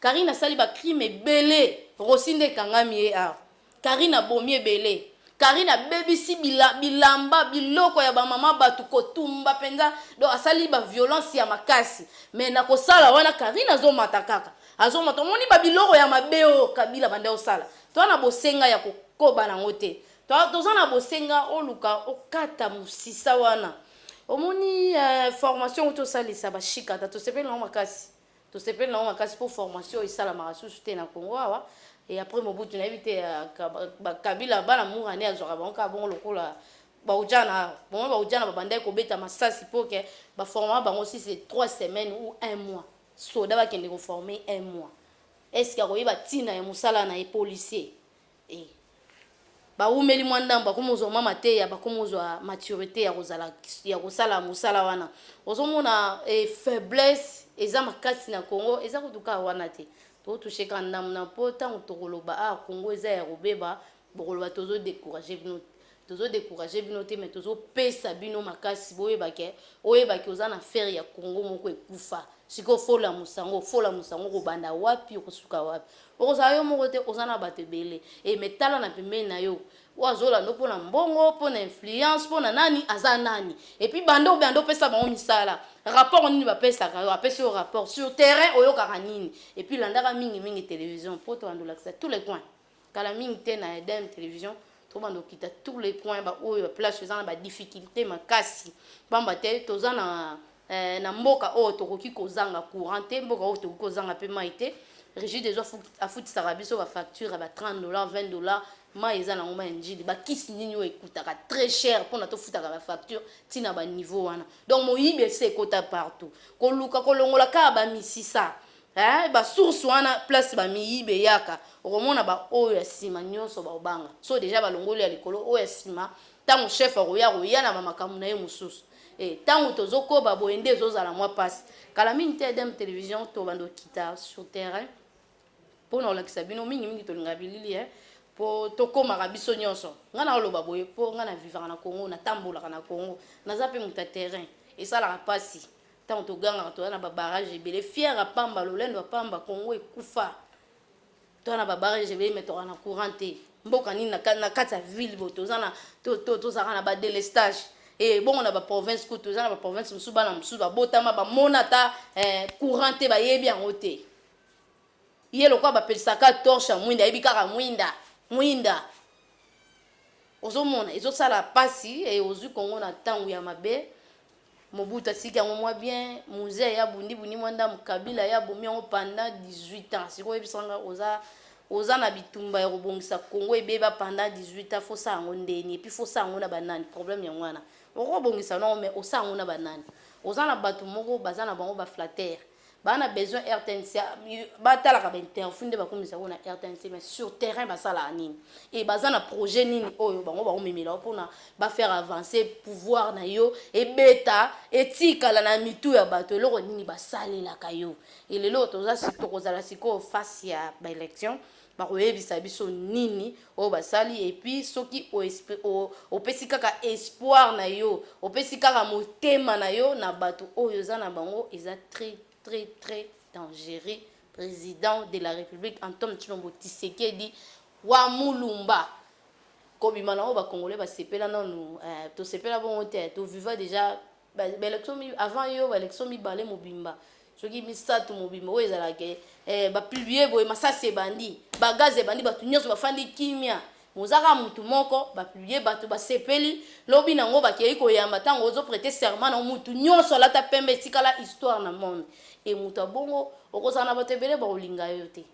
karine asali bacrime ebele rosi nde ekangami ye awa Karine abomi ebele Karine abebisi bilamba biloko ya bamama batu kotumba penza do asali ba violence ya makasi mais na kosala wana Karine azomata kaka azomata moni ba biloko ya mabeo Kabila bande osala to na bosenga ya kokoba nango te to zana bosenga oluka okata musisa wana omoni formation to salisa ba shikata to sepela na makasi pour formation isala marasusu te na Congo awa. Et après Mobutu na évité Kabila bana murane azora banka bon lokola baujana babande ko beta masasi pour que ba former bango aussi c'est 3 semaines ou 1 mois soda ba kende ko former 1 mois est-ce que koyiba tina ya musala na policier et ba umeli mwandamba komozo mama te ya ba komozo maturité ya kosala musala wana ozomona faiblesse eza makasi na Congo eza kutuka wana te to toucher quand na pota utokoloba Congo eza ya robeba bokoloba tozo décourager bino te mais tozo pesa bino makasi boyebake oza na faire ya Congo moko ekufa siko fola musango ko banda wapi kosuka wapi oza yo moko te oza na bato ebele e metala na pembeni na yo wazola ndo pona mbongo pona influence pona nani aza nani et puis bando pesa bango misala rapport nini bapesaka yo apesi yo rapport sur terrain oyokaka nini et puis landaka mingi télévision poto andolakisa tous les coins kala mingi te na Edem télévision to bando kita tous les coins ba oyo place eza na ba difficulté makasi pamba te toza na mboka oyo tokoki kozanga courant te mboka oyo tokoki kozanga pe mai te régie des eaux afutisaka biso ba facture ba $30 $20 mai eza nango ma njili bakisi nini oyo ekutaka très cher mpona tofutaka ba facture tina ba niveau wana donc moyibi ese ekota partout koluka kolongola kaka bamisisa ba source wana place bamiyibe yaka okomona ba oyo ya nsima nyonso baobanga so déjà balongoli ya likolo oyo ya nsima ntango chef akoya na bamakambo na ye mosusu ntango tozokoba boye nde ezozala mwa pasi kala mingi te Edem télévision to bando kita sur terrain mpona kolakisa bino mingi tolinga bilili po tokomaka biso nyonso nga na oloba boye po nga na vivaka na Congo natambolaka na Congo naza mpe moto ya terrain esalaka pasi ntango togangaka toza na babarage ebele fiere apamba lolendo apamba Congo ekufa toi na babare je vais mettre na courant te mboka ni na kati ya ville bo tozana tozaka na ba délestage et bon on a ba province ko tozana ba province musu bana musu ba botama ba mona ta courant te ba yebi yango te ye lokwa ba pelisaka torche mwinda yebi kaka mwinda ozomona ezosala pasi et ozwi kongo na ntango ya mabe Mobutu asiki yango mwa bien musée ya bundi mwanda mukabila ya bomi yango pendant 18 ans siko ebisanga oza na bitumba ya kobongisa Congo ebeba pendant 18 ans fosa yango ndeni et puis fosa yango na banani problème yango wana okobongisa non mais osa yango na banani oza na bato moko baza na bango ba flatter bana besoin RTNC batalaka ba interfunde bakomisa ko na RTNC mais sur terrain basala nini et baza na projet nini oyo bango bakomemela pona ba faire avancer pouvoir na yo et beta etikala na mitu ya bato loko nini basalela kayo et lelo toza sikokozala siko face ya ba élection bakoyebisa biso nini oyo basali et puis soki opesi kaka espoir na yo opesi kaka motema na yo na bato oyo za na bango eza très dangereux. Président de la République Antoine Tshilombo Tshisekedi wa Mulumba kobima na ba congolais ba sepela nanu to sepela bon te to viva déjà ba élection avant yo ba élection mi balé mobimba soki misatu mobimba o ezala ke ba publier boye masase bandi ba gaz bandi ba tunyoso ba fandi kimia mozaka mutu moko ba publier bato ba sepeli lobi nango ba kei ko yamba tango ozo prêter serment na mutu nyoso la ta pembe tikala histoire na monde et mutu bongo okozana bato ebele ba olinga yo te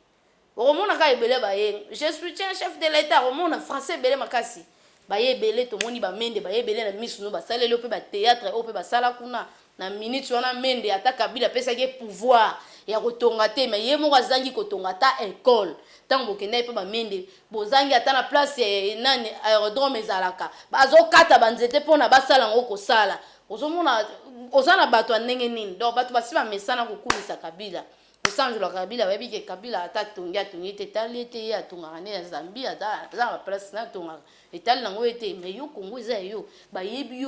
okomona ka ebele ba ye je soutiens chef de l'état okomona français ebele makasi ba ye ebele to moni ba mende ba ye ebele na misu no ba salele pe ba théâtre o pe ba sala kuna na minute wana mende ata kabila pesa ke pouvoir ya kotonga te mais ye moko azangi kotonga ta école tango bokende pe ba mende bozangi ata na place nani aérodrome ezalaka bazokata banzete pona basala ngo kosala ozomona ozana bato ndenge nini donc bato basi ba mesana kokulisa kabila osanjula kabila babi ke kabila ata tongi te tali te ya tonga ne ya Zambia ata za place na tonga etali nango ete mais yo Congo za yo bayebi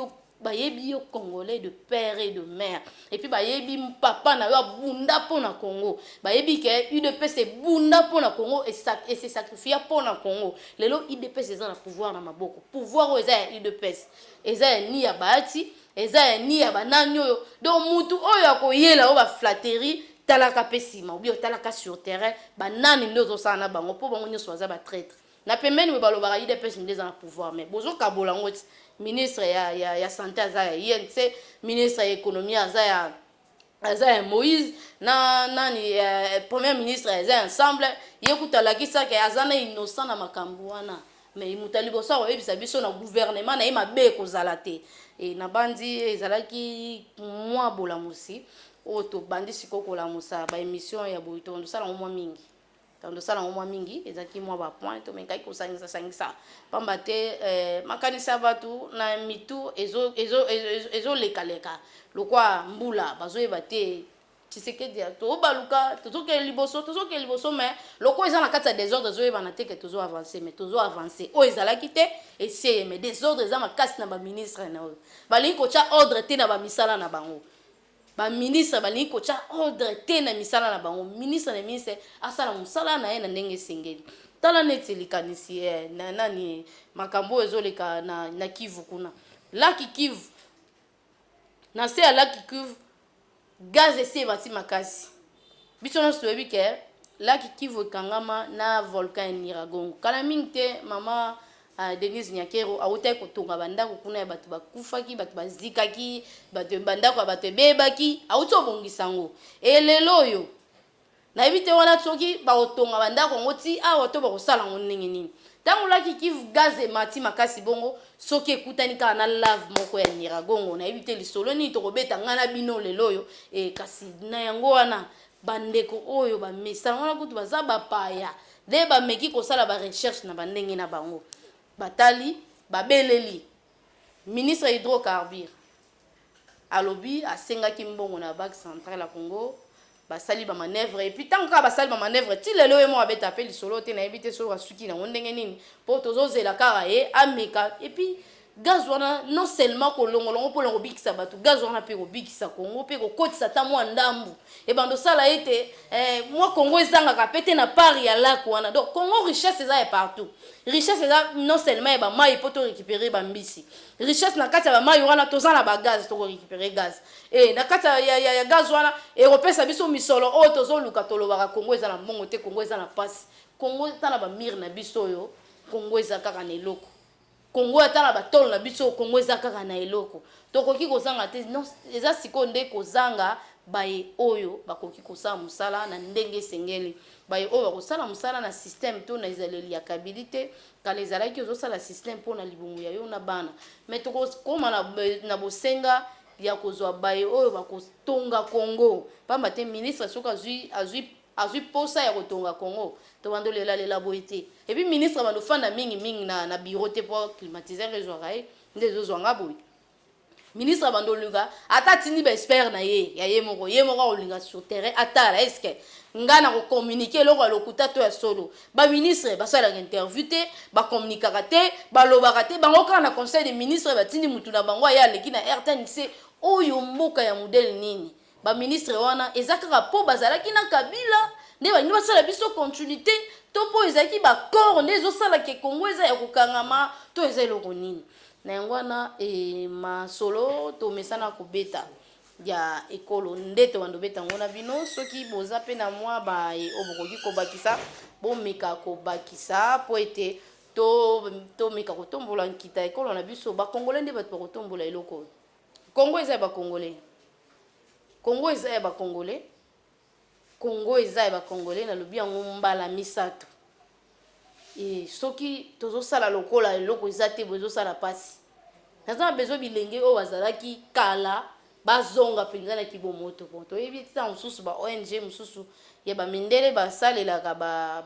yo congolais de père et de mère et puis bayebi papa na yo bunda pona Congo bayebi ke UDPS c'est bunda pona Congo et c'est sacrifié pona Congo lelo UDPS eza na pouvoir na maboko pouvoir eza ya UDPS eza ni ya baati eza ni ya banani oyo donc mutu oyo akoyela o ba flatterie talaka pesima ou bien talaka sur terrain banani ndozo sana bango po bango nyoso za ba traître na pembeni balobaka UDPS ndeza na pouvoir mais bozo kabola ngoti ministre ya santé azaya INC ministre ya économie azaya Moïse nani premier ministre azaya ensemble yekutalakisa ke azana innocent na makambo wana mais mutali bosa oyebisa biso na gouvernement na yema be kozala te et na bandi ezalaki mwa bolamusi oto bandi sikokola musa ba émission ya boito ndo sala mwa mingi tando sala ngomwa mingi ezaki mwa ba point to menkai ko sangisa pamba te makanisa batu na mitu ezo lekaleka lokwa mbula bazoyeba te Tshisekedi to baluka tozoke liboso mais lokwa eza na kati ya désordre zoyeba na te ke tozo avancer mais tozo avancer o ezalaki te essayer mais désordre eza makasi na ba ministre na balingi ko cha ordre te na ba misala na bango ba ministre balingi ko cha ordre te na misala na bango ministre asala musala na ye na ndenge sengeli tala neti likanisi na nani makambo ezoleka na Kivu kuna laki Kivu na se ya laki Kivu gaz ese bati makasi biso no soyebi ke laki Kivu kangama na volcan Nyiragongo kala mingi te mama Denise Nyakero awutai kotonga bandako kuna ya bato bakufaki bato bazikaki bato bandako ya bato bebaki awuti obongisa ngo elelo yo na ebite wana tsoki ba otonga bandako ngoti awa to ba kosala ngo ndenge nini tango laki Kivu gaz emati makasi bongo soki ekutani kaka na lave moko ya Nyiragongo na ebite lisolo nini tokobeta ngana bino lelo yo kasi na yango wana bandeko oyo ba mesana wana kutu baza bapaya de ba meki kosala ba recherche na bandenge na bango batali babeleli ministre hydrocarbure alobi asengaki mbongo na Banque centrale ya Congo basali ba manœuvre et puis tant ka basali ba manœuvre ti lelo ye mo abeta pe lisolo te na ebite solo asuki na ndenge nini po tozozela kara ye ameka et puis gaz wana non seulement kolongolongo mpo na kobikisa bato gaz wana mpe kobikisa Congo mpe kokotisa ata mwa ndambu ebandosala ete mwa Congo ezangaka pe te na part ya lac wana donc Congo richesse eza ya partout richesse eza non seulement ya bamai mpo torécupere bambisi richesse na kati ya bamai wana toza na bagaz tokorécupere gaz na kati ya gaz wana ekopesa biso misolo oyo tozoluka tolobaka Congo eza na mbongo te Congo eza na pasi Congo eza na bamire na biso oyo Congo eza kaka na eloko Congo ata na batolo na biso Congo eza kaka na eloko tokoki kozanga te non eza siko nde kozanga baye oyo bakoki kosala musala na ndenge esengeli baye oyo bakosala musala na système to na ezaleli ya kabilité kala ezalaki ozosala système mpo na libumu ya yo na bana mais tokokoma na bosenga ya kozwa baye oyo bakotonga Congo pamba te ministre soki azwi posa ya kotonga Congo to bando lela boye te et puis ministre bandofanda mingi na bureau te po climatiser ezwaka ye nde ezozwanga boye ministre bandoluka ata tindi ba expert na ye ya ye moko olinga sur terrain atala est-ce que ngana ko communiquer loko lokuta to ya solo ba ministre basala interview te ba communiquer te ba lobaka te bango kana conseil des ministres ba tindi mutu na bango ya leki na RTNC oyo mboka ya modèle nini ba ministre wana ezaka po bazalaki na Kabila ne ba ni basala biso continuité to po ezaki ba corps ne ezosala ke Congo eza ya kokangama to eza eloko nini na ngwana masolo to mesana kobeta ya ekolo ndete wando beta ngona bino soki boza pe na mwa ba obokoki kobakisa bomeka kobakisa po ete to meka kotombola nkita ekolo na biso ba congolais nde bato kotombola eloko Congo eza ba congolais Congo eza ya ba congolais Congo eza ya ba congolais na lobi yango mbala misato soki tozosala lokola eloko eza te bozosala pasi naza bezo bilenge o bazalaki kala bazonga penza na kibomoto po toyebi ta mususu ba ONG mususu ya ba mindele basalelaka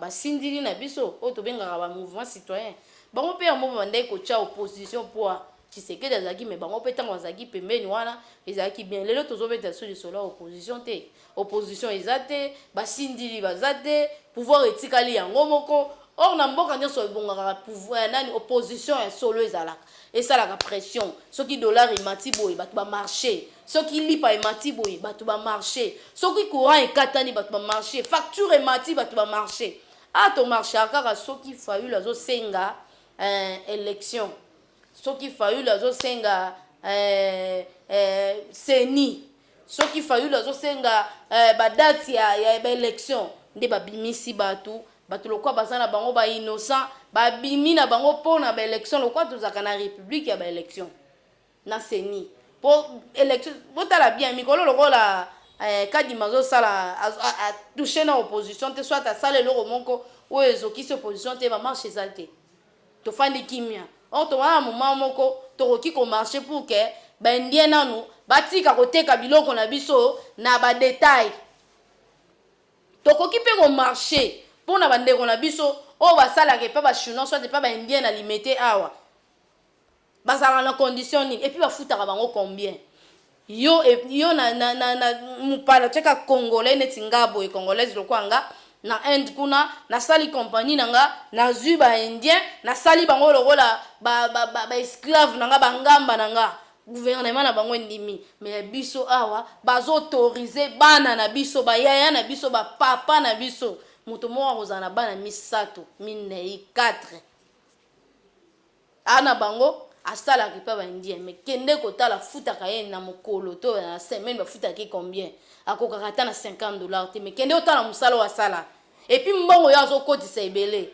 basindili na biso o tobengaka ba mouvement citoyen bango pe ya mobo bandai kocha opposition poa Tshisekedi azaki mais bango pe tango azaki pembeni wana ezaki bien lelo tozobeta sur lisolo opposition te opposition ezate basindili bazate pouvoir etikali yango moko or na mboka nyonso ebongaka pouvoir nani opposition ya solo ezalaka esalaka pression soki dollar emati boye bato ba marché soki lipa emati boye bato ba marché soki courant ekatani bato ba marché facture emati bato ba marché to marché kaka soki fayu lazo senga élection soki fayu lazo senga seni soki fayu lazo senga ba date ya ba élection nde babimisi bato lokwa bazana bango ba innocent ba bimi na bango pona ba élection lokwa tozaka na république ya ba élection na seni po élection botala bien mikolo lokola kadi mazo sala a toucher na opposition te soit sala loko moko o ezokisi opposition te ba marche ezate to fandi kimia or to wana moment moko tokoki ko marcher pour que ba indien nanu batika koteka biloko na biso na ba détail tokoki pe ko marcher pour na bande na biso o basala ke pa ba chinois soit pas ba indien na limité awa basala na condition ni et puis ba futaka bango combien yo na mupala cheka congolais neti ngabo e congolaise lokwanga na Inde kuna na sali compagnie nanga na zuba indien na sali bango lokola ba esclave nanga bangamba nanga gouvernement na bango ndimi mais biso awa bazo autoriser bana na biso ba yaya na biso ba papa na biso muto mo kozana bana misato minei 4 ana bango asala ki pa ba indien mais kende kotala futaka ye na mokolo to na semaine ba futaki combien akokaka ta na $50 te mais kende otala musala wa sala et puis mbongo yo azokotisa ebele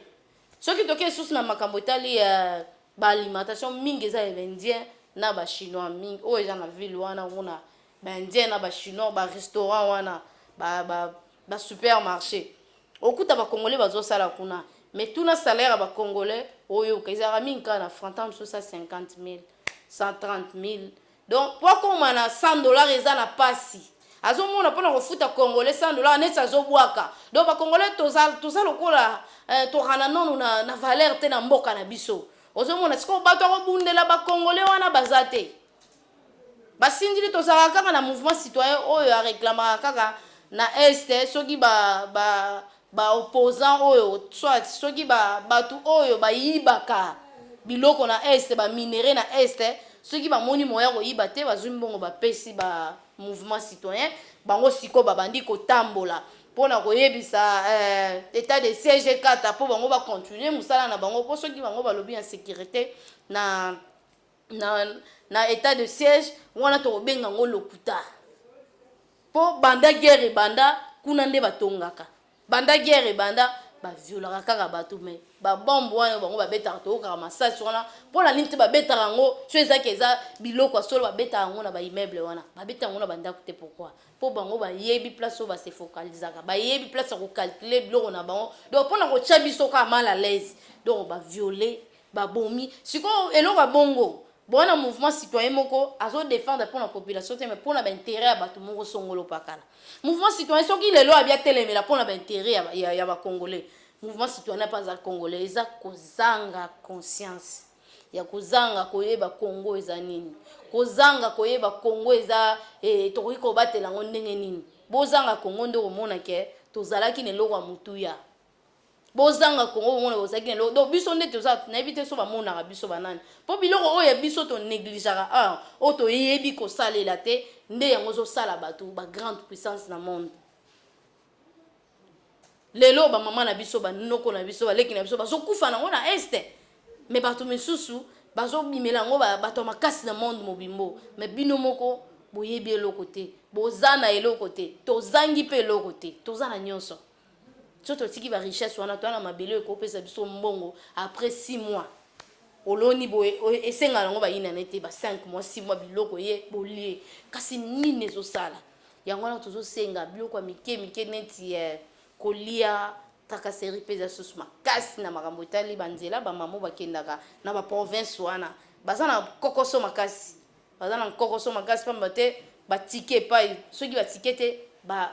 soki toke susu na makambo etali ya ba alimentation mingi eza ya indien na ba chinois mingi o eza na ville wana una ba indien na ba chinois ba restaurant wana ba supermarché okuta ba congolais bazosala kuna mais tout na salaire ba congolais oyo kaizara minka na franc so ça 50,000 130,000 donc pourquoi on a $100 eza na pasi azomona pona kofuta congolais $100 net azobwaka donc ba congolais toza lokola torana nonu na valeur te na mboka na biso ozomona siko bato kobundela ba congolais wana bazate basindili tozaka kaka na mouvement citoyen oyo a réclamaka kaka na este soki ba opposant oyo soit soki batu oyo bayibaka biloko na este ba minéraux na este ceux qui ba moni moya ko yibate ba zumbongo ba pesi ba mouvement citoyen bango siko ba bandi ko tambola pona ko yebisa état de siège 4 po bango ba continuer musala na bango po ceux qui bango ba lobi en sécurité na état de siège wana to benga ngo lokuta po banda guerre banda kuna nde batongaka banda guerre banda ba violaka kaka bato mais ba bombe wana bango ba betaka to kaka masasi wana po na ninte ba betaka ngo so ezaki eza biloko solo ba betaka ngo na ba immeuble wana ba betaka ngo na banda côté pourquoi po bango ba yebi place so ba se focalisaka ba yebi place ko calculer biloko na bango donc po na ko tcha biso ka mal à l'aise donc ba violer ba bomi siko eloko bongo bon mouvement citoyen moko azo défendre pour la population mais pour l'intérêt à bato moko songolo pakala mouvement citoyen soki lelo abia telemela pour l'intérêt ya ba congolais mouvement citoyen pas za congolais eza kozanga conscience ya kozanga koyeba Congo eza nini kozanga koyeba Congo eza tokoki ko batela ngo ndenge nini bozanga Congo ndo komona ke tozalaki ne lokwa mutuya bozanga Congo mona bozaki ne donc biso nde toza na éviter so ba mona ka biso banani po biloko oyo biso to négligeaka o to yebi ko salela te nde yango zo sala bato ba grande puissance na monde lelo ba mama na biso ba noko na biso ba leki na biso ba zo kufa na ngona este mais bato misusu bazo bimela ngo bato makasi na monde mobimbo mais bino moko boyebi eloko te bozana eloko te tozangi pe eloko te tozana nyonso surtout tiki ba richesse wana to na mabelo ekopesa biso mbongo après 6 mois oloni boye esenga ngo ba yina nete ba 5 mois 6 mois biloko ye bolie kasi nini zo sala yango na tozo senga biloko mike neti kolia taka série pesa susu makasi na makambo etali banzela ba mamo bakendaka na ba province wana bazana kokoso makasi pamba te ba ticket pa ceux qui ba ticket te ba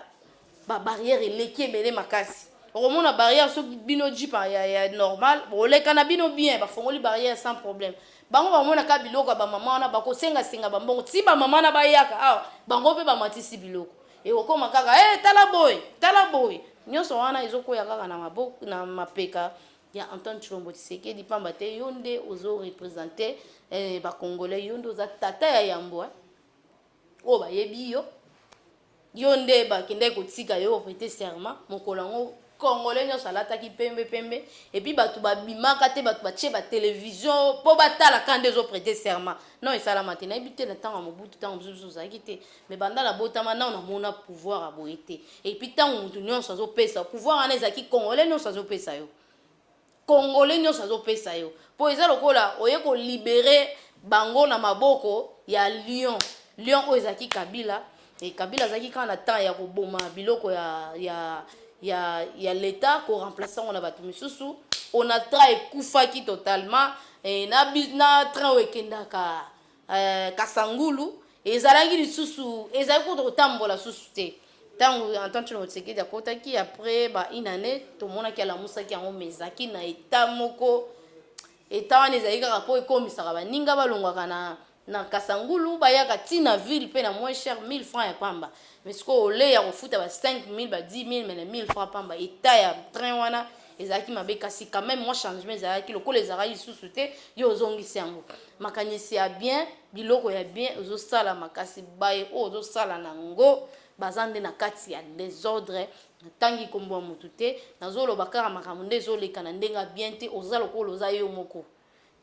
barrière eleki ebele makasi okomona barrière so bino jipa ya normal boleka na bino bien bafongoli barrière sans problème bango bamona ka biloko ba mama wana bakosenga ba mbongo ti ba mama na bayaka bango pe bamatisi biloko e okoma kaka tala boy nyonso wana ezokoya kaka na maboko na mapeka ya Antoine Tshilombo Tshisekedi pamba te yonde ozo représenter ba congolais yonde za tata ya yambo o ba yebi yonde ba kende ko tika yo prêter serment mokolango congolais nyonso alataki pembe et puis bato babimaka te bato batie ba télévision po batala quand des autres prêter serment non esala matin habité na temps mobutu temps mosusu zaki te mais banda la botama na on mona pouvoir a boité et puis temps mutu nyonso azo pesa pouvoir ana ezaki congolais nyonso azo pesa yo po eza lokola oye ko libérer bango na maboko ya lion o ezaki Kabila et Kabila zaki quand na temps ya koboma biloko ya l'état ko remplaçant on a batu misusu on a tra ekufaki totalement et na train wekendaka kasangulu ezalaki lisusu ezali ko tambola susu te tango Antoine Tshilombo Tshisekedi akotaki après ba une année to mona ki ala musaki yango mezaki na état moko état wana ezali kaka po ekomisaka baninga balongwaka na kasangulu bayaka tina ville pe na moins cher 1000 francs ya pamba mais ce ko ole ya kofuta ba 5000 ba 10000 mais 1000 francs pamba état ya train wana ezalaki mabe kasi quand même moi changement ezalaki lokola ezalaki lisusu te yo ozongisi yango makanisi ya bien biloko ya bien ozosala makasi baye ozosala nango bazande na kati ya désordre tangi kombo ya mutu te nazoloba kaka makambo nde ezoleka na ndenga bien te oza lokola oza yo moko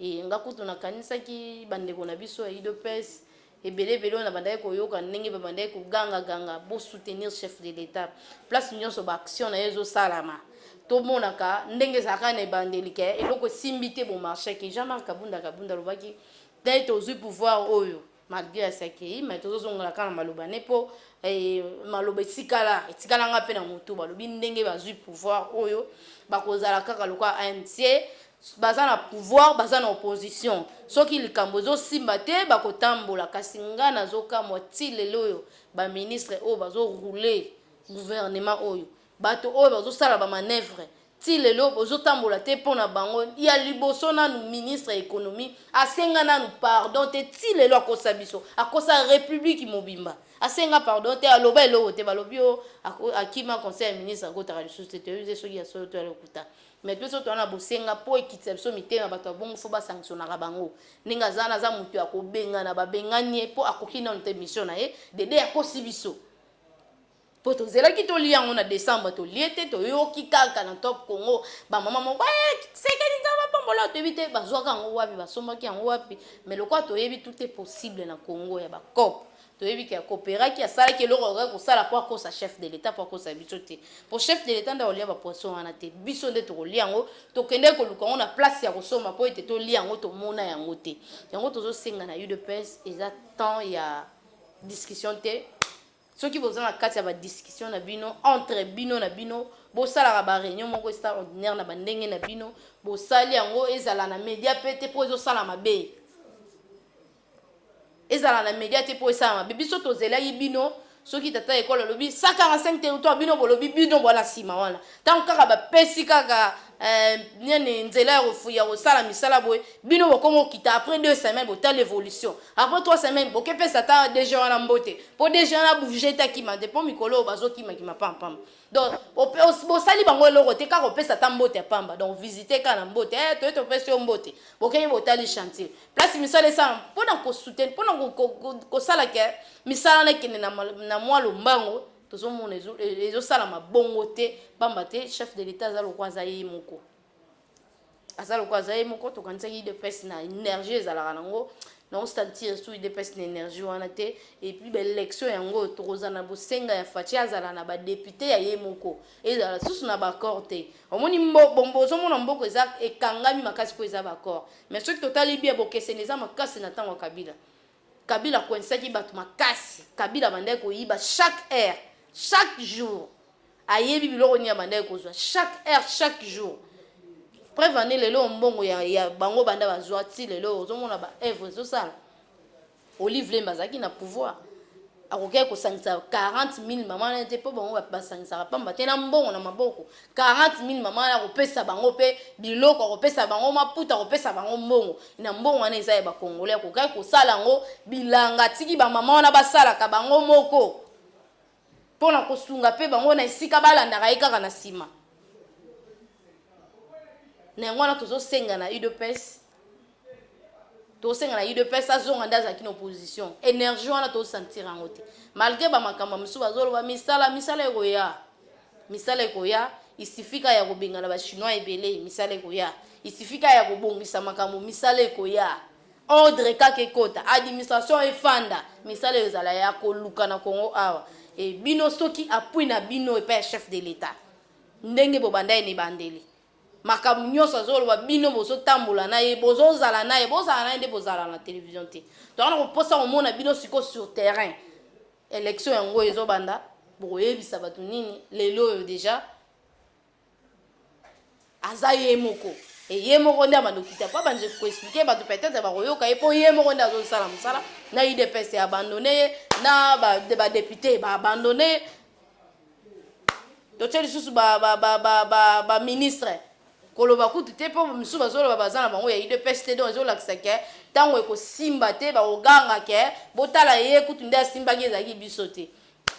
nga kutu nakanisaki bandeko na biso ya UDPS ebele na bandaki koyoka ndenge babandaki koganga bo soutenir chef de l'état place nyonso ba action na yezo salama to monaka ndenge ezalaka na ebandeli ke eloko esimbi te bon marché ke Jean-Marc Kabunda lobaki peut-être ozwi pouvoir oyo malgré asakei mais tozozongola kaka na maloba ne po maloba etikala nga mpe na motu balobi ndenge bazwi pouvoir oyo bakozala kaka lokola ANC baza na pouvoir baza na opposition soki likambo ezosimba te bakotambola kasi nga nazokamwa ti lelo oyo baministre oyo bazorouler gouvernement oyo bato oyo bazosala bamanevre ti lelo bozotambola te mpo na bango ya liboso nanu ministre ya économie asenga nanu pardon te ti lelo akosa biso akosa république mobimba asenga pardon te aloba eloko te balobi o akima conseil ya ministre akotaka lisusu te toyebi te soki ya solo to alokuta mais biso towana bosenga mpo ekitisa biso mitema bato babongo fo basanctionnaka bango ndenge aza naza moto ya kobengana babengani ye mpo akoki nano te mission na ye dede akosi biso mpo tozelaki tolia yango na décembre tolie te toyoki kaka na top congo bamama moko sekeli nzambe bapambola toyebi te bazwaka yango wapi basombaki yango wapi mais lokwa toyebi tout est possible na congo ya bacope toyebi ke akopéraki asalaki eloko akokaki kosala mpo akosa chef de l'état mpo akosa biso te po chef de l'état nde kolia bapoisson wana te biso nde tokolia yango tokende koluka yango na place ya kosomba mpo ete tolia yango tomona yango te yango tozosenga na UDPS eza temps ya discussion te soki boza na kati ya badiscussion na bino entre bino na bino bosalaka baréunion moko extraordinaire na bandenge na bino bosali yango ezala na média mpe te mpo ezosala mabe ezala na média te mpo esala mabe biso tozelaki bino soki tata ekole alobi 145 territoire bino bolobi bino bwana nsima wana ntango kaka bapesi kaka nini nzela ya kosala misala boye bino bokoma okita après 2 semaines botala évolution après 3 semaines bokepesa ta DG wana mbote mpo DG wana bouge takima te mpo mikolo bazokimakima pampamba donc bosali bango eloko te kaka opesa ta mbote ya pamba donc visite kaka na mbote toye topesi yo mbote bokei botali chantier place misala esala mpona kosoutenir mpona kosala ke misala nakende na mwa lombango tozomona ezosala mabongo te pamba te chef de l'état aza lokwa aza ye moko tokanisaki UDPS na énergie ezalaka nango naosentir su UDPS na énergie wana te et puis baélection yango tokoza na bosenga ya faci azala na badepute ya ye moko ezala susu na baccord te omoni bombo ozomona mboko eza ekangami makasi mpo eza baccord mais soki totali bia bokeseni eza makasi na ntango ya kabila koinsaki bato makasi kabila bandaki koyiba chaque heure chaque jour ayebi biloko nini ya bandaki kozwa chaque heure chaque jour preuve ane lelo mbongo ya bango banda bazwa ti lelo ozomona ba evre ezosala Olive Lemba azalaki na pouvoir akokaki kosangisa 40 000 mama na te mpo bango basangisaka pamba te na mbongo na maboko 40 000 mama na kopesa bango mpe biloko akopesa bango maputa akopesa bango mbongo na mbongo wana eza ya bakongole akokaki kosala yango bilanga tiki bamama wana basalaka bango moko mpona kosunga mpe bango na esika balandaka ye kaka na nsima na yango wana tozosenga na UDPS azonga nde azalaki na opposition énergie wana tosentir yango te malgré bamakambo mosusu bazoloba misala ekoya isifika ya kobengana bachinois ebele misala ekoya isifika ya kobongisa makambo misala ekoya ordre kaka ekota administration efanda misala ezala ya koluka na Congo awa e bino soki apui na bino epa ya chef de l'état ndenge bobanda ye ne bandeli makambo nyonso azoloba bino bozotambola na ye bozala na ye nde bozala na télévision te tokana koposa komona bino siko sur terrain élection yango ezobanda bokoyebisa bato nini lelo oyo déjà aza ye moko ye moko nde abandokita mpo banje koexplike bato peut-être bakoyoka ye mpo ye moko nde azosala mosala na UDPS abandone ye na badepute baabandone ye totie lisusu baministre koloba kutu te mpo misusu bazoloba baza na bango ya UDPS te donc ezolakisa ke ntango ekosimba te bakoganga ke botala ye kutu nde asimbaki ezalaki biso te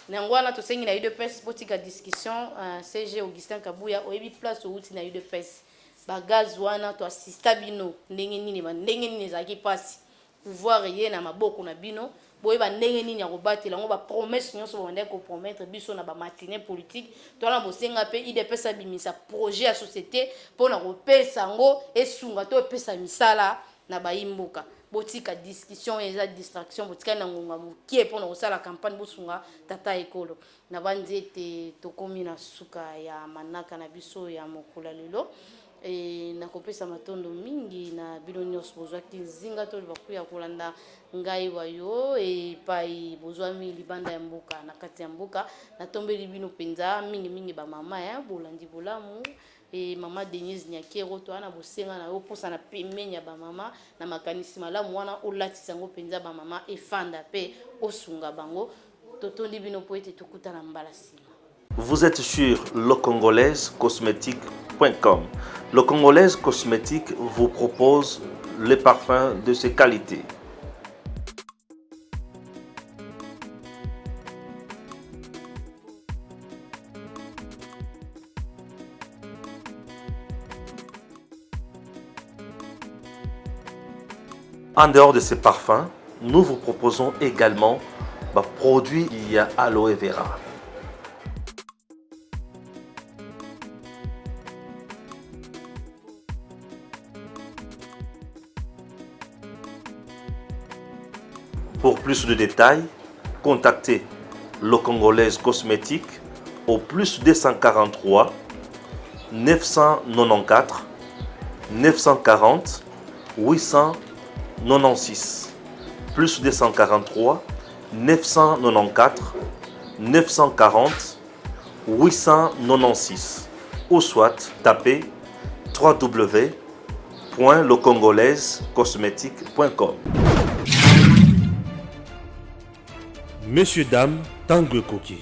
nango wana tosengi na UDPS mpo tika discussion CG Augustin Kabuya oyebi place outi na UDPS bagaz wana toasista bino ndenge nini ezalaki mpasi pouvoir ye na maboko na bino boyeba ndenge nini ya kobatela yango bapromese nyonso babandaki kopromettre biso na bamatinée politique towana bosenga mpe UDPS abimisa projet ya société mpona kopesa yango esunga to epesa misala na bayimboka botika discussion eza distraction botika na ngonga mokie mpona kosala campagne bosunga tata ekolo na bandi ete tokomi na suka ya manaka na biso ya mokolo lelo nakopesa matondo mingi na bino nyonso bozwaki nzinga to bakuya kolanda ngai wayo epai bozwami libanda ya mboka na kati ya mboka natombeli bino mpenza mingi bamama ya bolandi bolamu mama Denise Nyakero to ana bosenga na yo posa na pemenya ya bamama na makanisi malamu wana olatisa ngo mpenza bamama efanda pe osunga bango totondi bino po ete tokutana mbala sima. Vous êtes sur lecongolaisecosmétique.com. Le Congolaise Cosmétique vous propose les parfums de ses qualités. En dehors de ces parfums, nous vous proposons également des produits aloe vera. Pour plus de détails, contactez le Congolaise Cosmétique au plus 243 994 940 896 plus 243 994 940 896 ou soit tapez www.lecongolaisecosmétique.com. Messieurs, dames, Tanguy Koki.